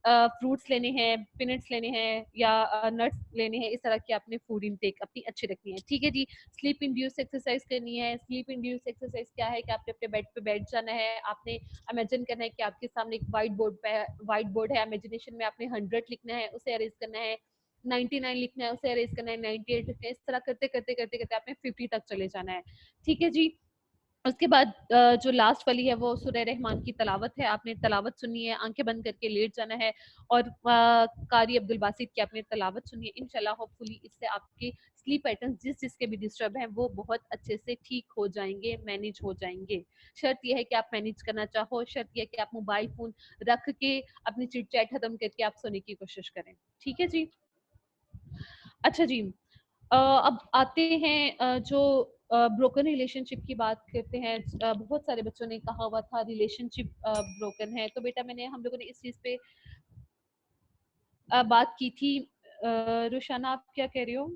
फ्रूट्स लेने हैं, पीनट्स लेने हैं या नट्स लेने हैं। इस तरह की आपने फूड इनटेक अपनी अच्छी रखनी है। ठीक है जी। स्लीप इंड्यूस एक्सरसाइज करनी है। स्लीप इंड्यूस एक्सरसाइज क्या है कि आपने अपने बेड पे बैठ जाना है। आपने इमेजिन करना है कि आपके सामने एक व्हाइट बोर्ड है। इमेजिनेशन में आपने 100 लिखना है, उसे अरेज करना है। 99 लिखना है, उसे अरेज करना है। 98 लिखना है। इस तरह करते करते करते करते आपने 50 तक चले जाना है। ठीक है जी। उसके बाद जो लास्ट वाली है वो सूरह रहमान की तलावत है। आपने तलावत सुननी है, आंखें बंद करके लेट जाना है और कारी अब्दुल बासित की आपने तलावत सुनी है। इंशाल्लाह होपफुली इससे आपके स्लीप पैटर्न जिस जिसके भी डिस्टर्ब हैं वो बहुत अच्छे से ठीक हो जाएंगे, मैनेज हो जाएंगे। शर्त यह है कि आप मैनेज करना चाहो, शर्त यह है कि आप मोबाइल फोन रख के अपनी चिट चैट खत्म करके आप सोने की कोशिश करें। ठीक है जी। अच्छा जी, अब आते हैं जो ब्रोकन रिलेशनशिप की बात करते हैं। बहुत सारे बच्चों ने कहा हुआ था रिलेशनशिप ब्रोकन है, तो बेटा मैंने हम लोगों ने इस चीज पे बात की थी। रुशाना आप क्या कह रहे हो?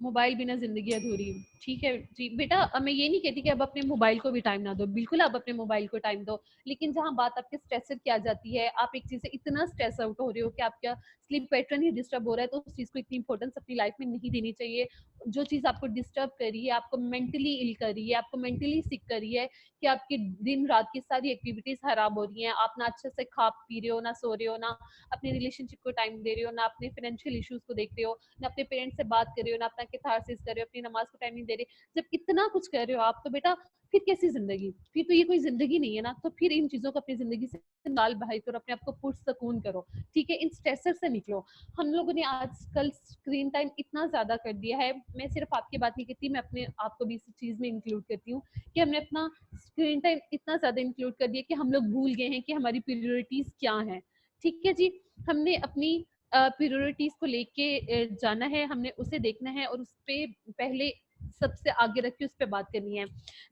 मोबाइल बिना जिंदगी अधूरी। ठीक है जी बेटा, मैं ये नहीं कहती कि अब अपने मोबाइल को भी टाइम ना दो, बिल्कुल आप अपने मोबाइल को टाइम दो। लेकिन जहां बात आपके स्ट्रेसर की आ जाती है, आप एक चीज से इतना स्ट्रेस आउट हो रहे हो कि आपका स्लीप पैटर्न ही डिस्टर्ब हो रहा है, तो उस चीज को इतनी इंपॉर्टेंस अपनी लाइफ में नहीं देनी चाहिए। जो चीज आपको डिस्टर्ब कर रही है, आपको मेंटली इल कर रही है, आपको मेंटली सिक कर रही है, कि आपकी दिन रात की सारी एक्टिविटीज खराब हो रही हैं, आप ना अच्छे से खा पी रहे हो, ना सो रहे हो, ना अपने रिलेशनशिप को टाइम दे रहे हो, ना अपने फाइनेंशियल इश्यूज को देख रहे हो, ना अपने पेरेंट्स से बात कर रहे हो, ना अपना कैथारसिस कर रहे हो, अपनी नमाज को टाइम नहीं दे रहे। जब इतना कुछ कर रहे हो आप, तो बेटा फिर कैसी जिंदगी? फिर तो ये कोई जिंदगी नहीं है ना। तो फिर इन चीजों को अपनी जिंदगी से निकाल बाहर करो, अपने आप को पुरसकून करो। ठीक है, इन स्ट्रेसर से निकलो। हम लोगों ने आजकल स्क्रीन टाइम इतना ज्यादा कर दिया है, मैं सिर्फ आपकी बात नहीं करती, मैं अपने आप को भी इस चीज में इंक्लूड करती हूँ, कि हमने अपना स्क्रीन टाइम इतना ज्यादा इंक्लूड कर दिया कि हम लोग भूल गए हैं कि हमारी प्रायोरिटीज क्या है। ठीक है जी। हमने अपनी प्रायोरिटीज को लेके जाना है, हमने उसे देखना है और उस पे पहले सबसे आगे रख के उस पर बात करनी है।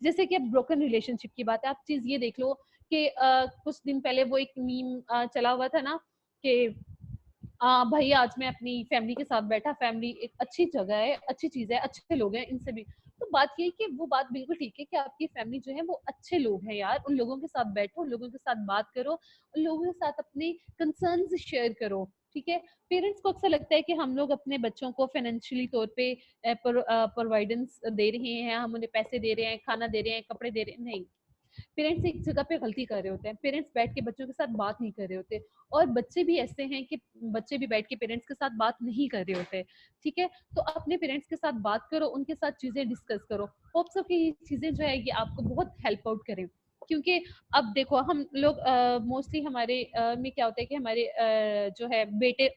जैसे कि अब ब्रोकन रिलेशनशिप की बात है, आप चीज ये देख लो कि कुछ दिन पहले वो एक मीम चला हुआ था ना कि भाई आज मैं अपनी फैमिली के साथ बैठा, फैमिली एक अच्छी जगह है, अच्छी चीज है, अच्छे लोग हैं, इनसे भी। तो बात ये है कि वो बात बिल्कुल ठीक है कि आपकी फैमिली जो है वो अच्छे लोग हैं यार, उन लोगों के साथ बैठो, उन लोगों के साथ बात करो, उन लोगों के साथ अपने कंसर्न्स शेयर करो। ठीक है। पेरेंट्स को अक्सर लगता है कि हम लोग अपने बच्चों को फाइनेंशियली तौर पे प्रोवाइडेंस दे रहे हैं, हम उन्हें पैसे दे रहे हैं, खाना दे रहे हैं, कपड़े दे रहे हैं। नहीं, पेरेंट्स एक जगह पे गलती कर रहे होते हैं, पेरेंट्स बैठ के बच्चों के साथ बात नहीं कर रहे होते, और बच्चे भी ऐसे हैं कि बच्चे भी बैठ के पेरेंट्स के साथ बात नहीं कर रहे होते। ठीक है, तो अपने पेरेंट्स के साथ बात करो, उनके साथ चीजें डिस्कस करो, होप्स सो कि ये चीजें जो है ये आपको बहुत हेल्प आउट करें। क्योंकि अब देखो हम लोग मोस्टली हमारे में क्या होता है कि हमारे जो है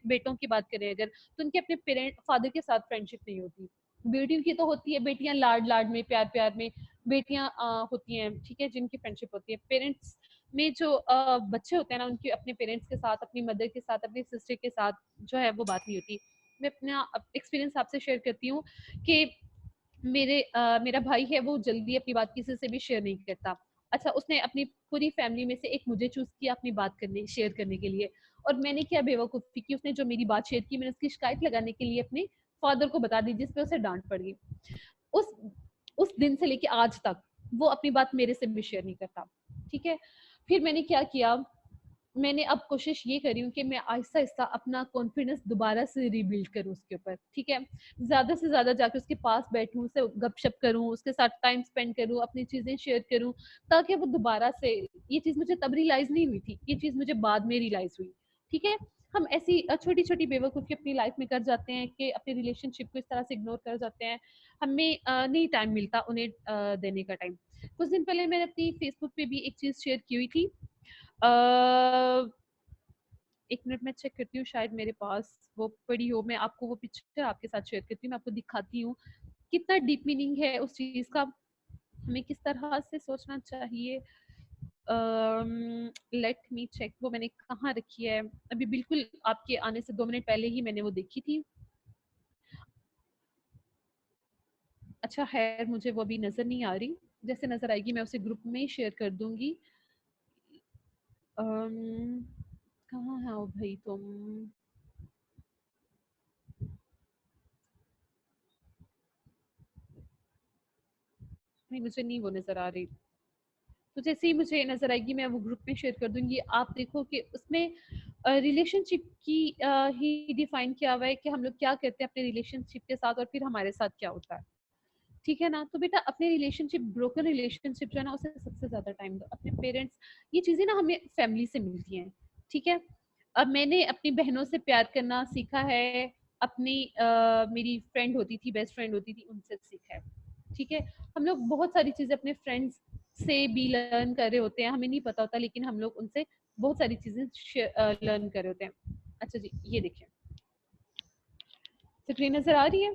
बेटों की बात करें अगर, तो उनके अपने पेरेंट फादर के साथ फ्रेंडशिप नहीं होती। बेटियों की तो होती है, बेटियां लाड लाड में, प्यार प्यार में बेटियां होती हैं, ठीक है, जिनकी फ्रेंडशिप होती है। पेरेंट्स में जो बच्चे होते हैं ना, उनके अपने पेरेंट्स के साथ, अपनी मदर के साथ, अपनी सिस्टर के साथ जो है वो बात नहीं होती। मैं अपना एक्सपीरियंस आपसे शेयर करती हूँ कि मेरा भाई है, वो जल्दी अपनी बात किसी से भी शेयर नहीं करता। अच्छा, उसने अपनी पूरी फैमिली में से एक मुझे चूज किया अपनी बात करने शेयर करने के लिए, और मैंने क्या बेवकूफ़ी की, उसने जो मेरी बात शेयर की, मैंने उसकी शिकायत लगाने के लिए अपने फादर को बता दी, जिसपे उसे डांट पड़ गई। उस उस दिन से लेके आज तक वो अपनी बात मेरे से भी शेयर नहीं करता। ठीक है, फिर मैंने क्या किया, मैंने अब कोशिश ये करी हूँ कि मैं आहिस्ता आहिस्ता अपना कॉन्फिडेंस दोबारा से रिबिल्ड करूँ उसके ऊपर। ठीक है, ज्यादा से ज्यादा जाकर उसके पास बैठूं, उससे गपशप करूं, उसके साथ टाइम स्पेंड करूं, अपनी चीजें शेयर करूं, ताकि वो दोबारा से, ये चीज मुझे तब रियलाइज नहीं हुई थी, ये चीज मुझे बाद में रियलाइज हुई। ठीक है, हम ऐसी छोटी छोटी बेवकूफ़ी अपनी लाइफ में कर जाते हैं कि अपने रिलेशनशिप को इस तरह से इग्नोर कर जाते हैं, हमें नहीं टाइम मिलता उन्हें देने का टाइम। कुछ दिन पहले मैंने अपनी फेसबुक पे भी एक चीज शेयर की हुई थी। एक मिनट में चेक करती हूँ, शायद मेरे पास वो पड़ी हो, मैं आपको वो पिक्चर आपके साथ शेयर करती हूँ, मैं आपको दिखाती हूँ कितना डीप मीनिंग है उस चीज का, हमें किस तरह से सोचना चाहिए। लेट मी चेक, वो मैंने कहाँ रखी है, अभी बिल्कुल आपके आने से 2 मिनट पहले ही मैंने वो देखी थी। अच्छा खैर, मुझे वो अभी नजर नहीं आ रही, जैसे नजर आएगी मैं उसे ग्रुप में शेयर कर दूंगी। कहाँ है वो भाई तुम? नहीं, मुझे नहीं वो नजर आ रही, तो जैसे ही मुझे नजर आएगी मैं वो ग्रुप में शेयर कर दूंगी। आप देखो कि उसमें रिलेशनशिप की ही डिफाइन किया हुआ है कि हम लोग क्या करते हैं अपने रिलेशनशिप के साथ, और फिर हमारे साथ क्या होता है। ठीक है ना, तो बेटा अपने रिलेशनशिप, ब्रोकन रिलेशनशिप जो है ना, उसे सबसे ज्यादा टाइम दो। अपने पेरेंट्स, ये चीजें ना हमें फैमिली से मिलती हैं। ठीक है, अब मैंने अपनी बहनों से प्यार करना सीखा है, अपनी मेरी फ्रेंड होती थी, बेस्ट फ्रेंड होती थी, उनसे सीखा है। ठीक है, हम लोग बहुत सारी चीजें अपने फ्रेंड्स से भी लर्न कर रहे होते हैं, हमें नहीं पता होता, लेकिन हम लोग उनसे बहुत सारी चीजें लर्न कर रहे होते हैं। अच्छा जी, ये देखिए, स्क्रीन नजर आ रही है?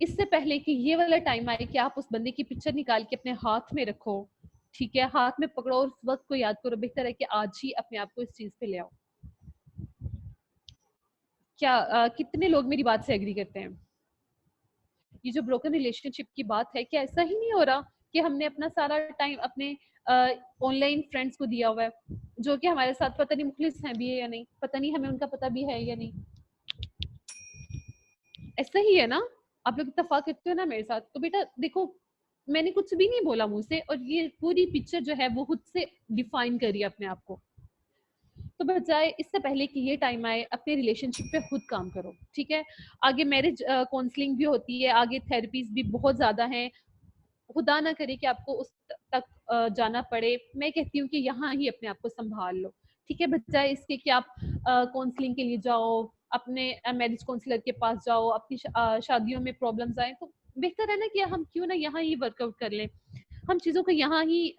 इससे पहले कि ये वाला टाइम आए कि आप उस बंदे की पिक्चर निकाल के अपने हाथ में रखो, ठीक है, हाथ में पकड़ो और उस वक्त को याद करो, बेहतर है कि आज ही अपने आप को इस चीज पे ले आओ। क्या कितने लोग मेरी बात से एग्री करते हैं? ये जो ब्रोकन रिलेशनशिप की बात है, क्या ऐसा ही नहीं हो रहा कि हमने अपना सारा टाइम अपने ऑनलाइन फ्रेंड्स को दिया हुआ है, जो कि हमारे साथ पता नहीं मुखलिस हैं भी है या नहीं, पता नहीं हमें उनका पता भी है या नहीं। ऐसा ही है ना? आप लोग इत्तेफाक करते हो ना मेरे साथ? तो बेटा देखो, मैंने कुछ भी नहीं बोला मुंह से, और ये पूरी पिक्चर जो है वो खुद से डिफाइन करिए अपने आप को। तो बजाय इससे पहले कि ये टाइम आए, अपने रिलेशनशिप पे खुद काम करो। ठीक है, आगे मैरिज काउंसलिंग भी होती है, आगे थेरेपीज भी बहुत ज्यादा हैं, खुदा ना करे कि आपको उस तक जाना पड़े। मैं कहती हूँ कि यहाँ ही अपने आप को संभाल लो। ठीक है, बजाय इसके कि आप काउंसलिंग के लिए जाओ, अपने मैरिज काउंसलर के पास जाओ, अपनी शादियों में प्रॉब्लम्स आए, तो बेहतर है ना कि हम क्यों ना यहाँ ही वर्कआउट कर लें, हम चीजों को यहाँ ही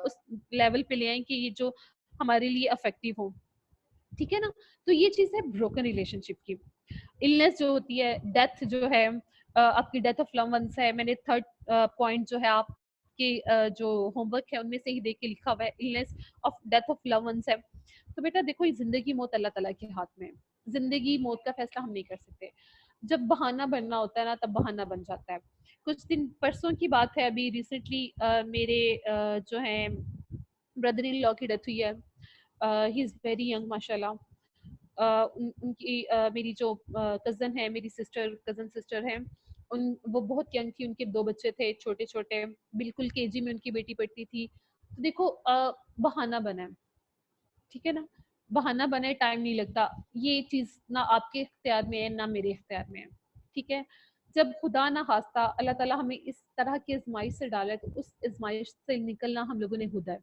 उस लेवल पे ले आए कि ये जो हमारे लिए अफेक्टिव हो। ठीक है ना, तो ये चीज है ब्रोकन रिलेशनशिप की। इलनेस जो होती है, डेथ जो है, आपकी डेथ ऑफ लव वंस है, मैंने थर्ड पॉइंट जो है आपके जो होमवर्क है उनमें से ही देख के लिखा हुआ है, illness of death of love once है। तो बेटा देखो, ये जिंदगी मौत अल्लाह ताला के हाथ में है, जिंदगी मौत का फैसला हम नहीं कर सकते। जब बहाना बनना होता है ना, तब बहाना बन जाता है। कुछ दिन परसों की बात है, अभी रिसेंटली मेरे जो है ब्रदर इन लॉ की डेथ हुई है। ही इज वेरी यंग माशाल्लाह। उनकी मेरी जो कजन है, मेरी सिस्टर, कजन सिस्टर है, उन वो बहुत यंग थी, उनके 2 बच्चे थे छोटे छोटे, बिल्कुल केजी में उनकी बेटी पढ़ती थी। तो देखो बहाना बना है, ठीक है ना, बहाना बने, टाइम नहीं लगता। ये चीज ना आपके इख्तियार में है ना मेरे इख्तियार में है। ठीक है, जब खुदा ना खास्ता अल्लाह ताला हमें इस तरह की आजमाइश से डाला है, तो उस आजमाइश से निकलना हम लोगों ने खुदा है।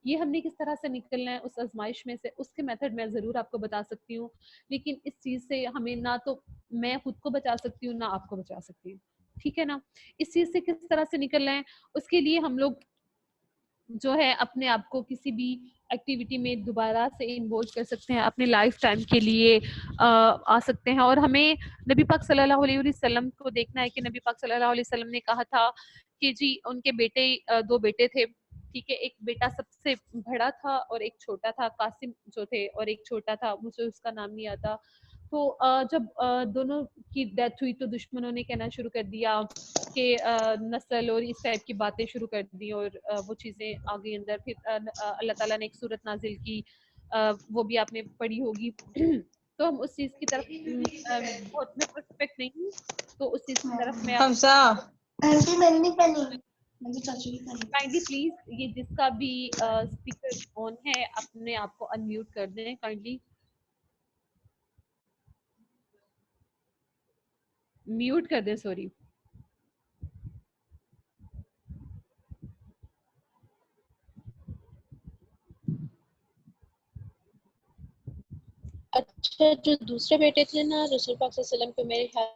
ये हमने किस तरह से निकलना है उस आजमाइश में से, उसके मेथड मैं ज़रूर आपको बता सकती हूँ, लेकिन इस चीज़ से हमें ना तो मैं खुद को बचा सकती हूँ, ना आपको बचा सकती हूँ। ठीक है ना? इस चीज़ से किस तरह से निकलना है, उसके लिए हम लोग जो है अपने आप को किसी भी एक्टिविटी में दोबारा से इन्वॉल्व कर सकते हैं, अपने लाइफ टाइम के लिए आ सकते हैं। और हमें नबी पाक सल्लल्लाहु अलैहि वसल्लम को देखना है कि नबी पाक सल्लल्लाहु अलैहि वसल्लम ने कहा था कि जी उनके बेटे दो बेटे थे, ठीक है, एक बेटा सबसे बड़ा था और एक छोटा था, कासिम जो थे, और एक छोटा था, मुझे उसका नाम नहीं आता। तो जब दोनों की डेथ हुई तो दुश्मनों ने कहना शुरू कर दिया कि नस्ल और इस टाइप की बातें शुरू कर दी, और वो चीज़ें आ गई अंदर। फिर अल्लाह ताला ने एक सूरत नाजिल की, वो भी आपने पढ़ी होगी। तो हम उस चीज़ की तरफ बहुत, मैं परफेक्ट नहीं हूँ, तो उस चीज़ की तरफ मैं हमसा आंटी मैंने पहनी, मुझे चाचू की पहनी। काइंडली प्लीज ये जिसका भी स्पीकर ऑन है अपने आप को अनम्यूट कर दें काइंडली, म्यूट कर दें, सॉरी। अच्छा, जो दूसरे बेटे थे ना रसूल पाक सल्लल्लाहु अलैहि वसल्लम पे, मेरे ख्याल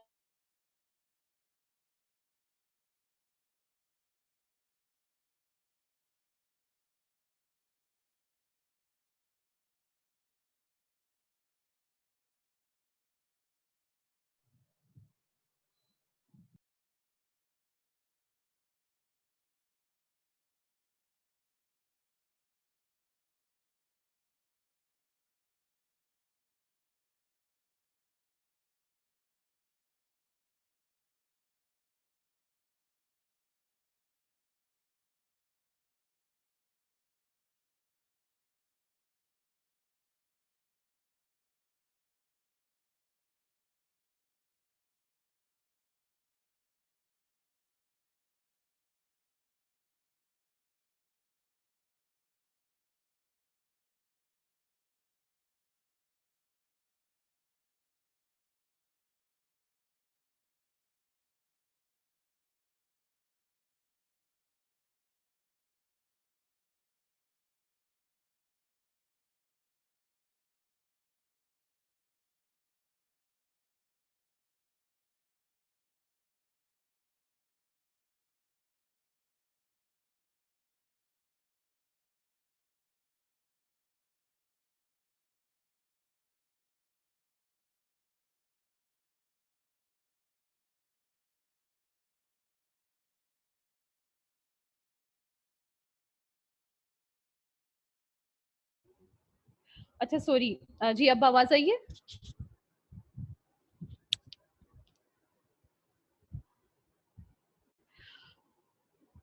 अच्छा सॉरी जी, अब आवाज आई है?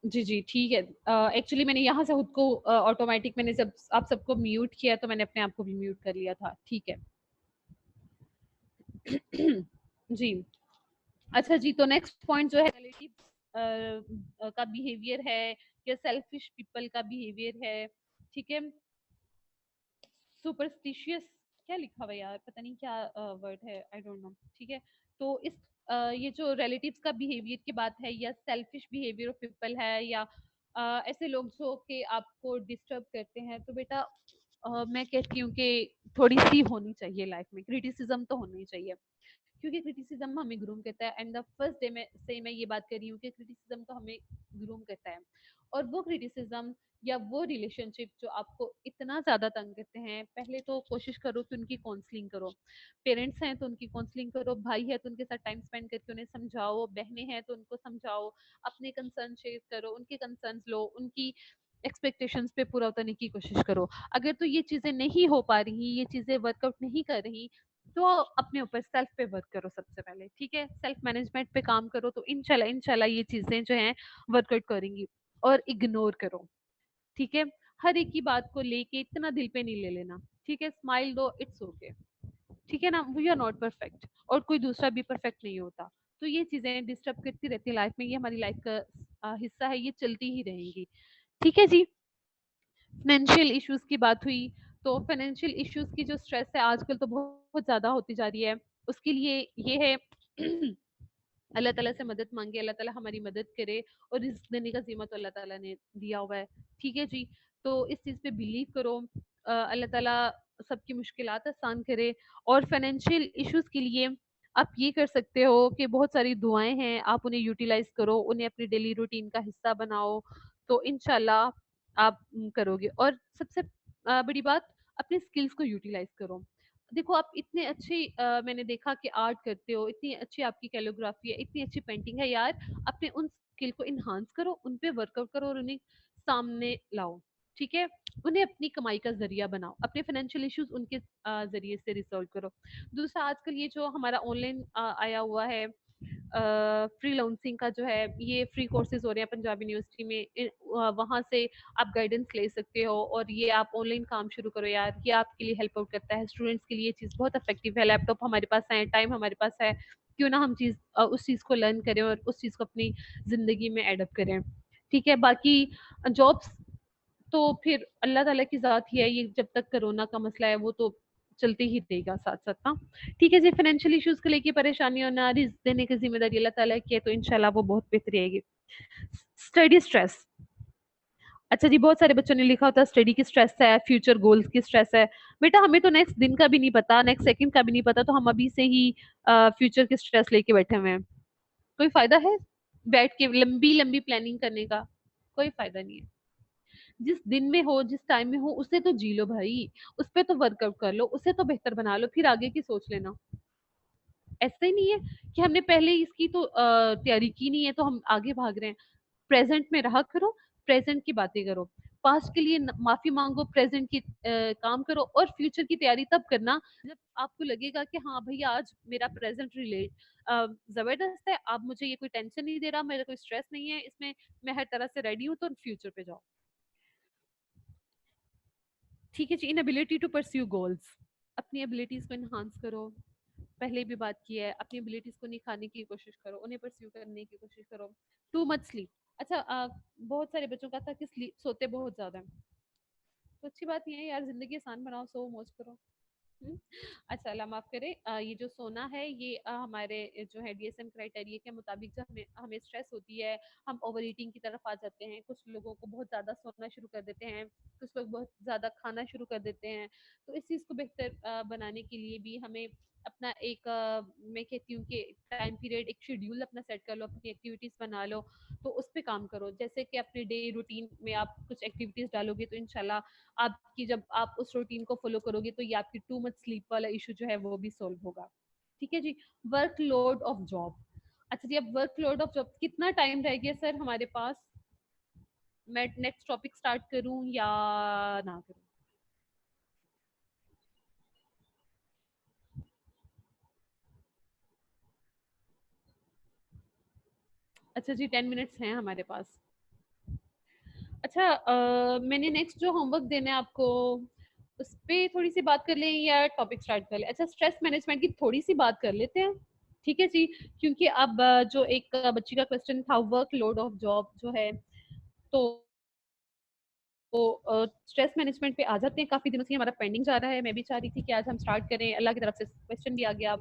जी जी ठीक है। एक्चुअली मैंने यहाँ से खुद को ऑटोमेटिक, मैंने जब आप सबको म्यूट किया तो मैंने अपने आप को भी म्यूट कर लिया था, ठीक है। जी अच्छा जी, तो नेक्स्ट पॉइंट जो है रिलेटिव का बिहेवियर है या सेल्फिश पीपल का बिहेवियर है, ठीक है। सुपरस्टिशियस क्या लिखा हुआ है यार, पता नहीं क्या वर्ड है, आई डोंट नो, ठीक है। तो इस ये जो रिलेटिव्स का बिहेवियर की बात है, या सेल्फिश बिहेवियर ऑफ पीपल है, या ऐसे लोग जो कि आपको डिस्टर्ब करते हैं, तो बेटा मैं कहती हूँ कि थोड़ी सी होनी चाहिए लाइफ में, क्रिटिसिज्म तो होनी चाहिए, क्योंकि क्रिटिसिज्म हमें ग्रूम करता है। एंड द फर्स्ट डे में से मैं ये बात कर रही हूँ कि क्रिटिसिज्म तो हमें ग्रूम करता है। और वो क्रिटिसिज्म या वो रिलेशनशिप जो आपको इतना ज्यादा तंग करते हैं, पहले तो कोशिश करो कि उनकी काउंसलिंग करो। पेरेंट्स हैं तो उनकी काउंसलिंग करो, भाई है तो उनके साथ टाइम स्पेंड करके उन्हें समझाओ, बहनें हैं तो उनको समझाओ, अपने कंसर्न शेयर करो, उनके कंसर्न लो, उनकी एक्सपेक्टेशंस पे पूरा उतरने की कोशिश करो। अगर तो ये चीजें नहीं हो पा रही, ये चीजें वर्कआउट नहीं कर रही, तो अपने ऊपर सेल्फ पे वर्क करो सबसे पहले, ठीक है। सेल्फ मैनेजमेंट पे काम करो, तो इंशाल्लाह इंशाल्लाह ये चीजें जो हैं वर्कआउट करेंगी। और इग्नोर करो, ठीक है। हर एक की बात को लेके इतना दिल पे नहीं ले लेना, ठीक है। स्माइल दो, इट्स ओके, ठीक है ना। वी आर नॉट परफेक्ट, और कोई दूसरा भी परफेक्ट नहीं होता। तो ये चीजें डिस्टर्ब करती रहती है लाइफ में, ये हमारी लाइफ का हिस्सा है, ये चलती ही रहेंगी, ठीक है जी। फाइनेंशियल इश्यूज की बात हुई, तो फाइनेंशियल इश्यूज की जो स्ट्रेस है आजकल तो बहुत ज्यादा होती जा रही है। उसके लिए ये है अल्लाह ताला से मदद मांगे, अल्लाह ताला हमारी मदद करे, और रिस्क देने का ज़िम्मा तो अल्लाह ताला ने दिया हुआ है। ठीक है जी, तो इस चीज़ पे बिलीव करो, अल्लाह ताला सबकी मुश्किलात आसान करे। और फाइनेंशियल इश्यूज के लिए आप ये कर सकते हो कि बहुत सारी दुआएं हैं, आप उन्हें यूटिलाइज करो, उन्हें अपनी डेली रूटीन का हिस्सा बनाओ, तो इंशाल्लाह आप करोगे। और सबसे बड़ी बात, अपने स्किल्स को यूटिलाइज करो। देखो आप इतने अच्छे मैंने देखा कि आर्ट करते हो, इतनी अच्छी आपकी कैलिग्राफी है, इतनी अच्छी पेंटिंग है यार, अपने उन स्किल को इन्हांस करो, उन पे वर्कआउट करो और उन्हें सामने लाओ। ठीक है, उन्हें अपनी कमाई का जरिया बनाओ, अपने फाइनेंशियल इश्यूज उनके जरिए से रिजॉल्व करो। दूसरा, आजकल ये जो हमारा ऑनलाइन आया हुआ है फ्रीलांसिंग का जो है, ये फ्री कोर्सेज हो रहे हैं पंजाब यूनिवर्सिटी में, वहां से आप गाइडेंस ले सकते हो, और ये आप ऑनलाइन काम शुरू करो यार, ये आपके लिए हेल्प आउट करता है। स्टूडेंट्स के लिए ये चीज़ बहुत इफेक्टिव है, लैपटॉप हमारे पास है, टाइम हमारे पास है, क्यों ना हम उस चीज़ को लर्न करें और उस चीज़ को अपनी ज़िंदगी में एडप्ट करें। ठीक है, बाकी जॉब्स तो फिर अल्लाह ताला की ज़ात ही है, ये जब तक कोरोना का मसला है वो तो चलते ही रहेगा साथ साथ ना। ठीक है जी, फाइनेंशियल इश्यूज को लेके परेशानी और ना रिस्क देने की जिम्मेदारी अल्लाह ताला की है, तो इंशाल्लाह वो बहुत बेहतर रहेगी। स्टडी स्ट्रेस, अच्छा जी, बहुत सारे बच्चों ने लिखा होता है स्टडी की स्ट्रेस है, फ्यूचर गोल्स की स्ट्रेस है। बेटा हमें तो नेक्स्ट दिन का भी नहीं पता, नेक्स्ट सेकंड का भी नहीं पता, तो हम अभी से ही फ्यूचर की स्ट्रेस लेके बैठे हुए हैं। कोई फायदा है बैठ के लंबी लंबी प्लानिंग करने का? कोई फायदा नहीं है। जिस दिन में हो, जिस टाइम में हो, उसे तो जी लो भाई, उस पे तो वर्कआउट कर लो, उसे तो बेहतर बना लो, फिर आगे की सोच लेना। ऐसा ही नहीं है कि हमने पहले इसकी तो तैयारी की नहीं है तो हम आगे भाग रहे हैं। प्रेजेंट में रहा करो, प्रेजेंट की बातें करो, पास्ट के लिए माफी मांगो, प्रेजेंट की काम करो, और फ्यूचर की तैयारी तब करना जब आपको लगेगा कि हाँ भैया आज मेरा प्रेजेंट रिलेट जबरदस्त है, अब मुझे ये कोई टेंशन नहीं दे रहा, मेरा कोई स्ट्रेस नहीं है इसमें, मैं हर तरह से रेडी हूँ, तो फ्यूचर पे जाओ। ठीक है जी, इनएबिलिटी टू परस्यू गोल्स, अपनी एबिलिटीज को इन्हांस करो। पहले भी बात की है, अपनी एबिलिटीज को निखारने की कोशिश करो, उन्हें परस्यू करने की कोशिश करो। टू मच स्लीप, अच्छा बहुत सारे बच्चों का था कि स्लीप सोते बहुत ज्यादा है, तो अच्छी बात नहीं है यार, जिंदगी आसान बनाओ, सो मौज करो। हम्म, अच्छा अल्लाह माफ करे, ये जो सोना है ये हमारे जो है डीएसएम क्राइटेरिया के मुताबिक जब हमें हमें स्ट्रेस होती है, हम ओवर ईटिंग की तरफ आ जाते हैं, कुछ लोगों को बहुत ज़्यादा सोना शुरू कर देते हैं, कुछ लोग बहुत ज़्यादा खाना शुरू कर देते हैं। तो इस चीज़ को बेहतर बनाने के लिए भी हमें अपना एक मैं कहती हूँ कि टाइम पीरियड, एक शेड्यूल अपना सेट कर लो, अपनी एक्टिविटीज़ बना लो, तो उस पर काम करो। जैसे कि अपने डे रूटीन में आप कुछ एक्टिविटीज़ डालोगे तो इंशाल्लाह आपकी, जब आप उस रूटीन को फॉलो करोगे तो ये आपकी टू मच स्लीप वाला इशू जो है वो भी सॉल्व होगा। ठीक है जी, वर्कलोड ऑफ जॉब, अच्छा जी, अब वर्कलोड ऑफ जॉब कितना टाइम रह गया सर हमारे पास? मैं नेक्स्ट टॉपिक स्टार्ट करूं या ना करूं? अच्छा जी, 10 मिनट्स हैं हमारे पास। अच्छा मैंने नेक्स्ट जो होमवर्क देना है आपको, उस पे थोड़ी सी बात कर लें या टॉपिक स्टार्ट कर लें? अच्छा, स्ट्रेस मैनेजमेंट की थोड़ी सी बात कर लेते हैं। ठीक है जी, क्योंकि अब जो एक बच्ची का क्वेश्चन था वर्कलोड ऑफ जॉब जो है, तो स्ट्रेस मैनेजमेंट पे आ जाते हैं। काफी दिनों से हमारा पेंडिंग जा रहा है, मैं भी चाह रही थी कि आज हम स्टार्ट करें, अल्लाह की तरफ से क्वेश्चन भी आ गया।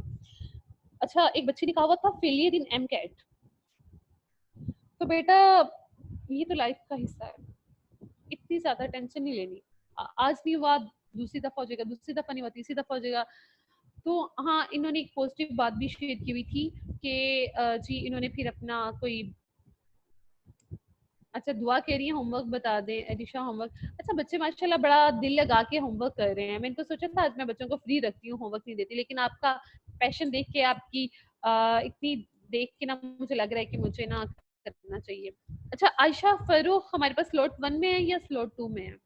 अच्छा, एक बच्ची ने कहा हुआ था फेलियर इन एम कैट, तो बेटा ये तो लाइफ का हिस्सा है, इतनी ज्यादा टेंशन नहीं लेनी। आज नहीं हुआ दूसरी दफा हो जाएगा, दूसरी दफा नहीं हुआ तीसरी दफा हो जाएगा। तो हाँ, इन्होंने एक पॉजिटिव बात भी शेयर की हुई थी कि जी इन्होंने फिर अपना कोई, अच्छा दुआ कह रही है होमवर्क बता दे एडिशा होमवर्क। अच्छा बच्चे माशाल्लाह बड़ा दिल लगा के होमवर्क कर रहे हैं, मैंने तो सोचा था आज मैं बच्चों को फ्री रखती हूँ, होमवर्क नहीं देती, लेकिन आपका पैशन देख के, आपकी इतनी देख के ना मुझे लग रहा है कि मुझे ना करना चाहिए। अच्छा आयशा फरूख हमारे पास स्लॉट 1 में है या स्लॉट 2 में है?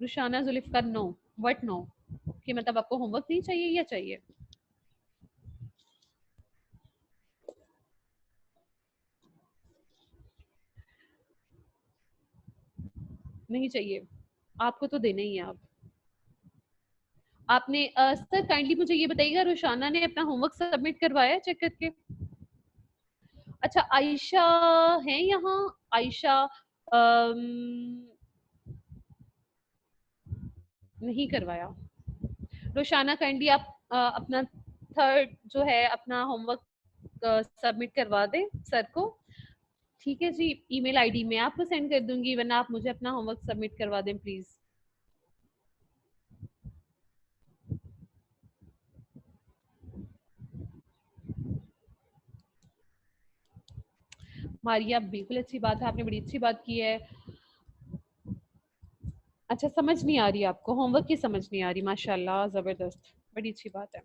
रुशाना जुल्फकार नो, व्हाट नो, कि मतलब आपको होमवर्क नहीं चाहिए या चाहिए? नहीं चाहिए, आपको तो देना ही है। आप आपने सर काइंडली मुझे ये बताइएगा, रुशाना ने अपना होमवर्क सबमिट करवाया चेक करके? अच्छा आयशा है यहाँ? आयशा नहीं करवाया। रोशाना काइंडली आप अपना थर्ड जो है अपना होमवर्क सबमिट करवा दें सर को। ठीक है जी, ईमेल आईडी मैं आपको सेंड कर दूंगी, वरना आप मुझे अपना होमवर्क सबमिट करवा दें प्लीज। मारिया, बिल्कुल अच्छी बात है, आपने बड़ी अच्छी बात की है। अच्छा, समझ नहीं आ रही आपको, होमवर्क की समझ नहीं आ रही, माशाल्लाह जबरदस्त, बड़ी अच्छी बात है।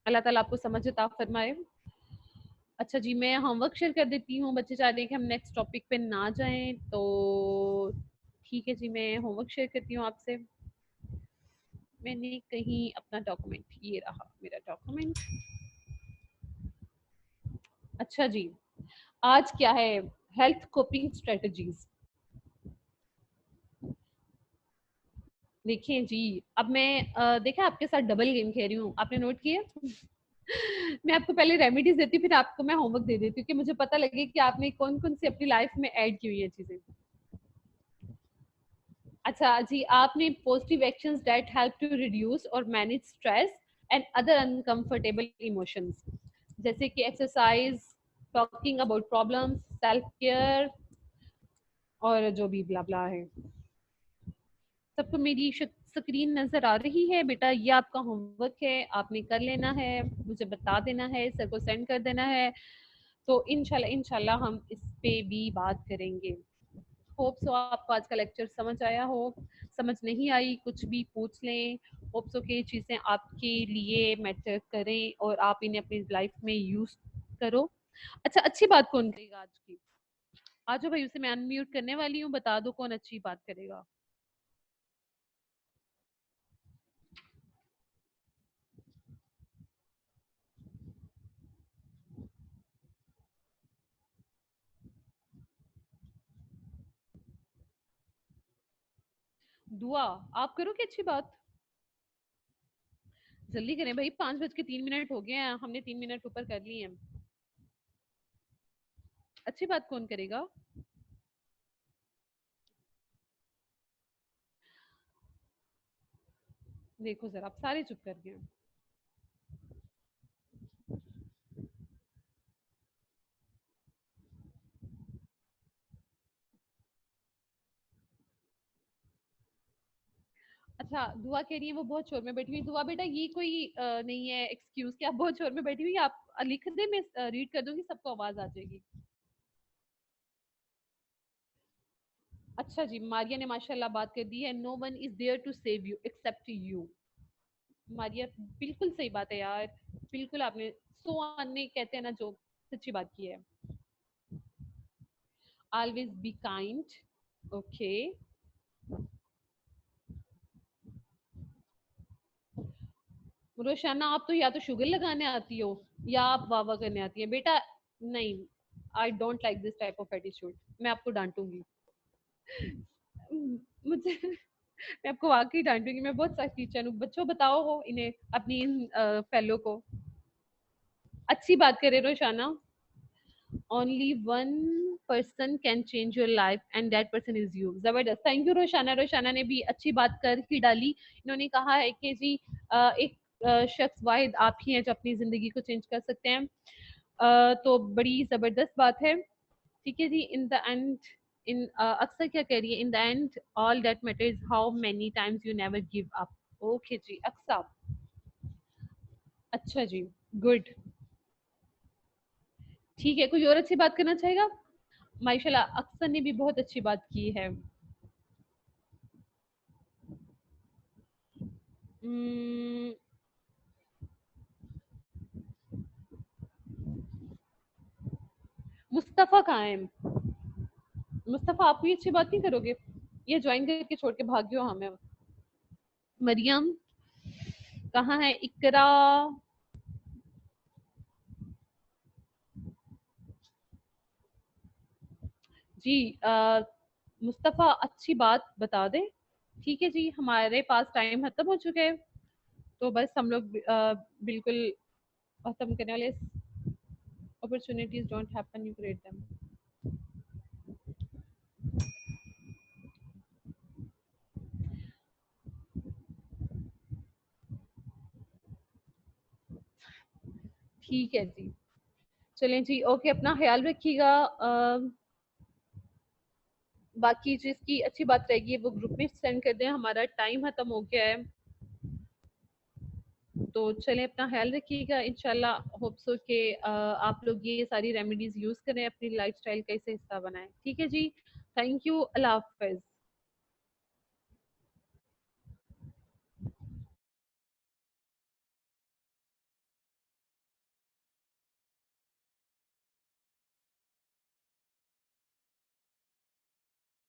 अल्लाह ताला आपको समझ अता फरमाए। अच्छा जी, मैं होमवर्क शेयर कर देती हूँ, बच्चे चाह रहे हैं कि हम नेक्स्ट टॉपिक पे ना जाएं, तो ठीक है जी, मैं होमवर्क शेयर करती हूँ आपसे। मैंने कहीं अपना डॉक्यूमेंट, ये रहा मेरा डॉक्यूमेंट। अच्छा जी, आज क्या है, हेल्थ कोपिंग स्ट्रेटजीज। देखिए जी, अब मैं देखा आपके साथ डबल गेम खेल रही हूँ, आपने नोट किया। मैं आपको पहले रेमेडीज देती हूँ, फिर आपको मैं होमवर्क दे देती हूँ कि मुझे पता लगे कि आपने कौन कौन सी अपनी लाइफ में ऐड की हुई है चीजें। अच्छा जी, आपने positive actions that help to reduce और manage stress and other uncomfortable emotions, जैसे कि exercise, talking about problems, self care, और जो भी ब्ला ब्ला है। सबको मेरी स्क्रीन नजर आ रही है बेटा? ये आपका होमवर्क है, आपने कर लेना है, मुझे बता देना है, सर को सेंड कर देना है। तो इंशाल्लाह इंशाल्लाह हम इस पे भी बात करेंगे। होप सो आपको आज का लेक्चर समझ आया हो। समझ नहीं आई कुछ भी पूछ लें, होप सो कि चीज़ें आपके लिए मैटर करें और आप इन्हें अपनी लाइफ में यूज करो। अच्छा, अच्छी बात कौन करेगा आज की? आज भाई, उसे मैं अनम्यूट करने वाली हूँ, बता दो कौन अच्छी बात करेगा। दुआ, आप करोगे अच्छी बात? जल्दी करें भाई, 5:03 हो गए हैं, हमने 3 मिनट ऊपर कर लिए हैं। अच्छी बात कौन करेगा? देखो जरा, आप सारे चुप कर गए। अच्छा, दुआ कह रही है वो बहुत शोर में बैठी हुई। दुआ बेटा, ये कोई नहीं है एक्सक्यूज कि आप बहुत शोर में बैठी हुई, आप लिख दे, मैं रीड कर दूंगी, सबको आवाज आ जाएगी। अच्छा जी, मारिया ने माशाल्लाह बात कर दी है। No one is there to save you except you. Maria, बिल्कुल सही बात है यार, बिल्कुल आपने सो आने कहते हैं ना, जो सच्ची बात की है। Always be kind. ओके। रोशाना, आप तो या तो शुगर लगाने आती हो या आप वाह वाह करने आती है बेटा। नहीं, I don't like this type of attitude, मैं आपको डांटूंगी। मुझे मैं आपको वाकई डांटूंगी, मैं बहुत सख्त टीचर हूँ। बच्चों, बताओ हो इन्हें, अपनी इन फेलो को अच्छी बात करे। Roshana, only one person can change your life and that person is you. जबरदस्त, थैंक यू रोशाना। रोशाना ने भी अच्छी बात कर ही डाली। इन्होंने कहा है कि जी एक शख्स वाहिद आप ही हैं जो अपनी जिंदगी को चेंज कर सकते हैं। तो बड़ी जबरदस्त बात है। ठीक है जी, इन द एंड, इन अक्सर क्या कह रही है, in the end all that matters how many times you never give up. Okay जी अक्सर, अच्छा जी, गुड। ठीक है, कोई और अच्छी बात करना चाहेगा? माशाल्लाह, अक्सर ने भी बहुत अच्छी बात की है। हम्म, मुस्तफा कहाँ है? मुस्तफा, आप भी अच्छी बात नहीं करोगे? ये ज्वाइन करके छोड़ के भाग गयो हमें। मरियम कहाँ है? इकरा, जी मुस्तफा अच्छी बात बता दे। ठीक है जी, हमारे पास टाइम खत्म हो चुके हैं, तो बस हम लोग बिल्कुल खत्म करने वाले। Opportunities don't happen, you create them. ठीक है जी, चलें जी, ओके, अपना ख्याल रखिएगा। बाकी जिसकी अच्छी बात रहेगी वो ग्रुप में सेंड कर दें, हमारा टाइम खत्म हो गया है। तो चलें, अपना ख्याल रखिएगा। इंशाल्लाह होप सो कि आप लोग ये सारी रेमेडीज यूज करें, अपनी लाइफस्टाइल का इसे हिस्सा बनाएं। ठीक है जी, थैंक यू, अल्लाह हाफिज।